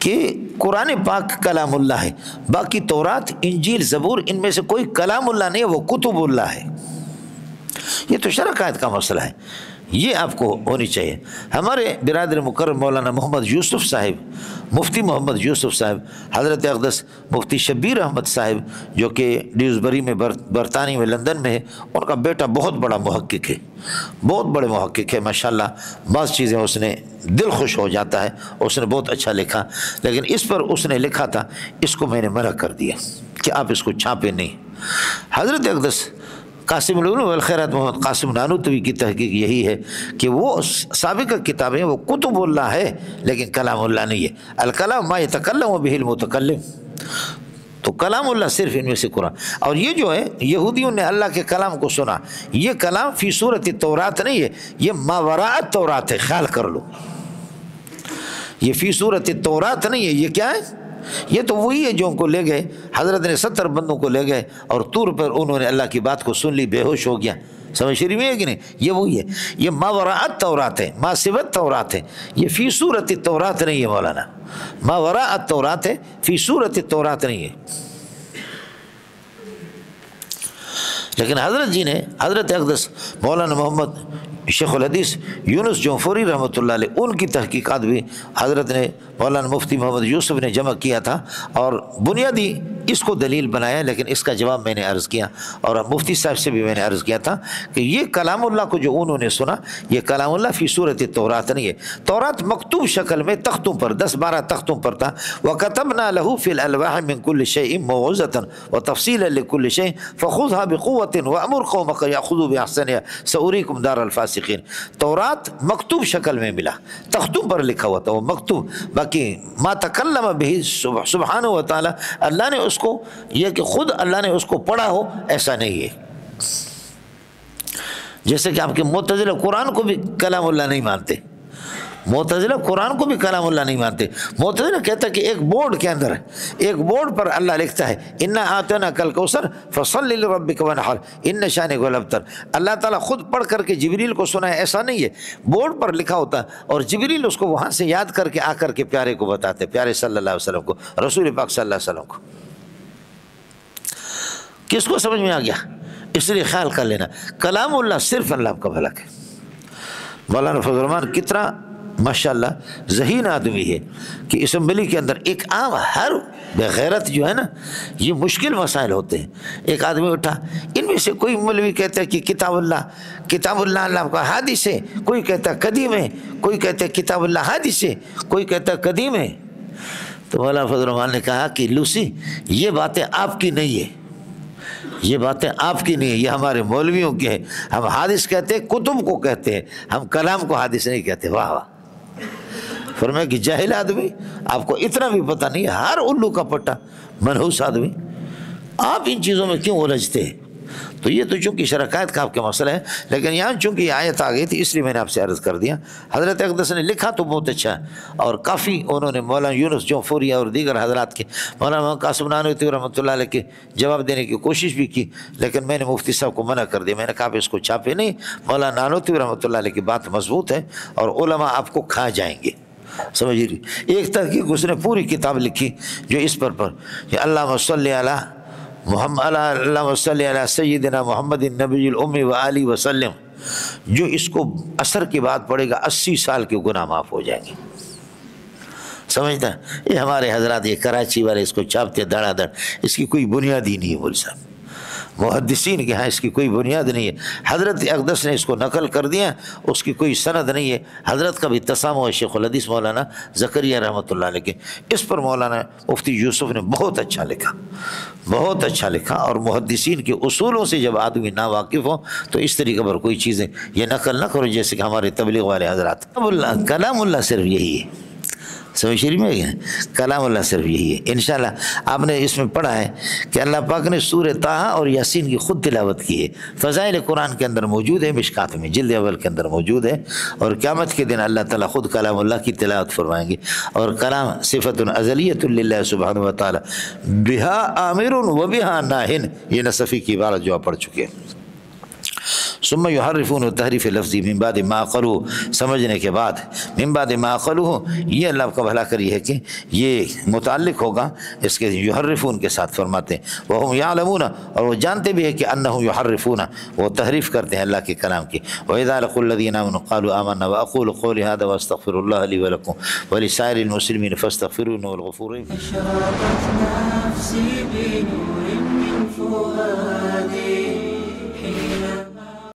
کہ قرآن پاک کلام اللہ ہے، باقی تورات انجیل زبور ان میں سے کوئی کلام اللہ نہیں ہے، وہ کتب اللہ ہے۔ یہ تو شرع عقائد کا مسئلہ ہے، یہ آپ کو ہونی چاہیے۔ ہمارے برادر مکرم مولانا محمد یوسف صاحب، مفتی محمد یوسف صاحب، حضرت اقدس مفتی شبیر احمد صاحب جو کہ ڈیوزبری میں برطانیہ میں لندن میں ہے، ان کا بیٹا بہت بڑا محقق ہے، بہت بڑے محقق ہے ماشاءاللہ۔ بعض چیزیں اس نے دل خوش ہو جاتا ہے، اس نے بہت اچھا لکھا، لیکن اس پر اس نے لکھا تھا، اس کو میں نے منع کر دیا کہ آپ اس کو چھاپے نہیں۔ حضرت اقدس قاسم العلوم والخیرات محمد قاسم نانوتوی کی تحقیق یہی ہے کہ وہ سابقہ کتابیں وہ کتب اللہ ہے لیکن کلام اللہ نہیں ہے۔ الکلام ما یتکلم بہ المتکلم، تو کلام اللہ صرف ان میں سے قرآن۔ اور یہ جو ہے یہودیوں نے اللہ کے کلام کو سنا، یہ کلام فی صورت تورات نہیں ہے، یہ ما وراء تورات ہے، خیال کر لو، یہ فی صورت تورات نہیں ہے، یہ کیا ہے؟ یہ تو وہی ہے جو ان کو لے گئے، حضرت نے 70 بندوں کو لے گئے اور طور پر انہوں نے اللہ کی بات کو سن لی، بے ہوش ہو گیا۔ سمجھ شریف میں ہے کہ نہیں؟ یہ وہی ہے، یہ ما وراء تورات ہے، ما سوت تورات ہے، یہ فی صورت تورات نہیں ہے مولانا، ما وراء تورات ہے، فی صورت تورات نہیں ہے۔ لیکن حضرت جی نے، حضرت اقدس مولانا محمد شیخ الحدیث یونس جعفری رحمۃ اللہ علیہ، ان کی تحقیقات بھی حضرت نے مولانا مفتی محمد یوسف نے جمع کیا تھا اور بنیادی اس کو دلیل بنایا، لیکن اس کا جواب میں نے عرض کیا اور مفتی صاحب سے بھی میں نے عرض کیا تھا کہ یہ کلام اللہ کو جو انہوں نے سنا، یہ کلام اللہ فی صورت تورات نہیں ہے۔ تورات مکتوب شکل میں تختوں پر 10-12 تختوں پر تھا، وَكَتَبْنَا لَهُ فِي الْأَلْوَاحِ مِنْ كُلِّ شَيْءٍ مَوْعِظَةً وَتَفْصِيلًا لِكُلِّ شَيْءٍ فَخُذْهَا بِقُوَّةٍ وَأْمُرْ قَوْمَكَ يَأْخُذُوا بِأَحْسَنِهَا سَأُرِيكُمْ دَارَ الْفَاسِقِينَ۔ تورات مکتوب شکل میں ملا، تختوں پر لکھا ہوا تھا وہ مکتوب، باقی ما تکلم بہ سبحانہ و تعالی، اللہ نے اس کو، یہ کہ خود اللہ نے اس کو پڑھا ہو، ایسا نہیں ہے۔ جیسے کہ آپ کے معتزلہ قرآن کو بھی کلام اللہ نہیں مانتے، معتزلہ قرآن کو بھی کلام اللہ نہیں مانتے۔ معتزلہ کہتا ہے کہ ایک بورڈ کے اندر، ایک بورڈ پر اللہ لکھتا ہے انا اعطیناک الکوثر فصلی لربک وانحر ان شانک هو الابتر۔ اللہ تعالیٰ خود پڑھ کر کے جبریل کو سنا ہے، ایسا نہیں ہے، بورڈ پر لکھا ہوتا ہے اور جبریل اس کو وہاں سے یاد کر کے آ کر کے پیارے کو بتاتے، پیارے صلی اللہ علیہ وسلم کو، رسول پاک صلی اللہ علیہ وسلم کو۔ کس کو سمجھ میں آ گیا؟ اس لیے خیال کر لینا، کلام اللہ صرف اللہ کا بھلا ہے۔ مولانا فضل الرحمان کتنا ماشاءاللہ ذہین آدمی ہے کہ اسمبلی کے اندر ایک عام ہر بغیرت جو ہے نا، یہ مشکل مسائل ہوتے ہیں، ایک آدمی اٹھا، ان میں سے کوئی مولوی کہتا ہے کہ کتاب اللہ اللہ کا حادث ہے، کوئی کہتا ہے قدیم ہے، کوئی کہتا ہے کتاب اللہ حادث ہے، کوئی کہتا ہے قدیم ہے۔ تو مولانا فضل الرحمان نے کہا کہ لوسی، یہ باتیں آپ کی نہیں ہے، یہ باتیں آپ کی نہیں ہے، یہ ہمارے مولویوں کی ہیں۔ ہم حادث کہتے ہیں، کتب کو کہتے ہیں، ہم کلام کو حادث نہیں کہتے۔ واہ واہ! فرمایا کہ جاہل آدمی، آپ کو اتنا بھی پتہ نہیں ہے، ہر الو کا پٹا منحوس آدمی، آپ ان چیزوں میں کیوں الجھتے ہیں؟ تو یہ تو چونکہ شرکائت کا آپ کا مسئلہ ہے، لیکن یہاں چونکہ یہ آیت آ گئی تھی اس لیے میں نے آپ سے عرض کر دیا۔ حضرت اقدس نے لکھا تو بہت اچھا ہے اور کافی انہوں نے مولانا یونس جعفری اور دیگر حضرات کے، مولانا قاسم نانوتوی رحمۃ اللہ علیہ کے جواب دینے کی کوشش بھی کی، لیکن میں نے مفتی صاحب کو منع کر دیا۔ میں نے کہا اس کو چھاپے نہیں، مولانا نانوتوی رحمۃ اللہ علیہ کی بات مضبوط ہے اور علماء آپ کو کھا جائیں گے۔ سمجھ رہی؟ ایک تحقیق اس نے پوری کتاب لکھی جو اس پر کہ اللہم صلی علی محمد، اللہم صلی علی سیدنا محمد النبی الامی و آلہ وسلم، جو اس کو اثر کے بعد پڑھے گا 80 سال کے گناہ معاف ہو جائیں گے۔ سمجھتا ہے؟ یہ ہمارے حضرات یہ کراچی والے اس کو چھاپتے دڑا دڑ، اس کی کوئی بنیاد ہی نہیں ہے۔ مول صاحب محدثین کے ہاں اس کی کوئی بنیاد نہیں ہے۔ حضرت اقدس نے اس کو نقل کر دیا، اس کی کوئی سند نہیں ہے۔ حضرت کا بھی تسامح ہے شیخ الحدیث مولانا زکریا رحمۃ اللہ علیہ کے، اس پر مولانا مفتی یوسف نے بہت اچھا لکھا، بہت اچھا لکھا۔ اور محدثین کے اصولوں سے جب آدمی نا واقف ہو تو اس طریقے پر کوئی چیزیں یہ نقل نہ کرو جیسے کہ ہمارے تبلیغ والے حضرات۔ کلام اللہ صرف یہی ہے، سمجھ شریف میں ہے، کلام اللہ صرف یہی ہے۔ انشاءاللہ آپ نے اس میں پڑھا ہے کہ اللہ پاک نے سورہ طٰہٰ اور یاسین کی خود تلاوت کی ہے، فضائل قرآن کے اندر موجود ہے، مشکات میں جلد اول کے اندر موجود ہے، اور قیامت کے دن اللہ تعالیٰ خود کلام اللہ کی تلاوت فرمائیں گے۔ اور کلام صفت ازلیۃ للہ سبحانہ و تعالیٰ، بہا آمر و بہا ناہن، یہ نصفی کی عبارت جو آپ پڑھ چکے ہیں۔ ثم یحرفون تحریف لفظی من بعد ما عقلوا سمجھنے کے بعد، من بعد ما عقلوا یہ اللہ کا بھلا کری ہے کہ یہ متعلق ہوگا اس کے یحرفون کے ساتھ فرماتے ہیں وہم یعلمون اور وہ جانتے بھی ہے کہ انہم یحرفون وہ تحریف کرتے ہیں اللہ کے کلام کی. وَإِذَا لَقُوا الَّذِينَ آمَنُوا قَالُوا آمَنَّا وَأَقُولُ قَوْلِي هَذَا وَأَسْتَغْفِرُ اللَّهَ لِي وَلَكُمْ وَلِسَائِرِ الْمُسْلِمِينَ فَاسْتَغْفِرُوهُ إِنَّهُ هُوَ الْغَفُورُ الرَّحِيمُ. أشرقت نفسي بنور من فؤادي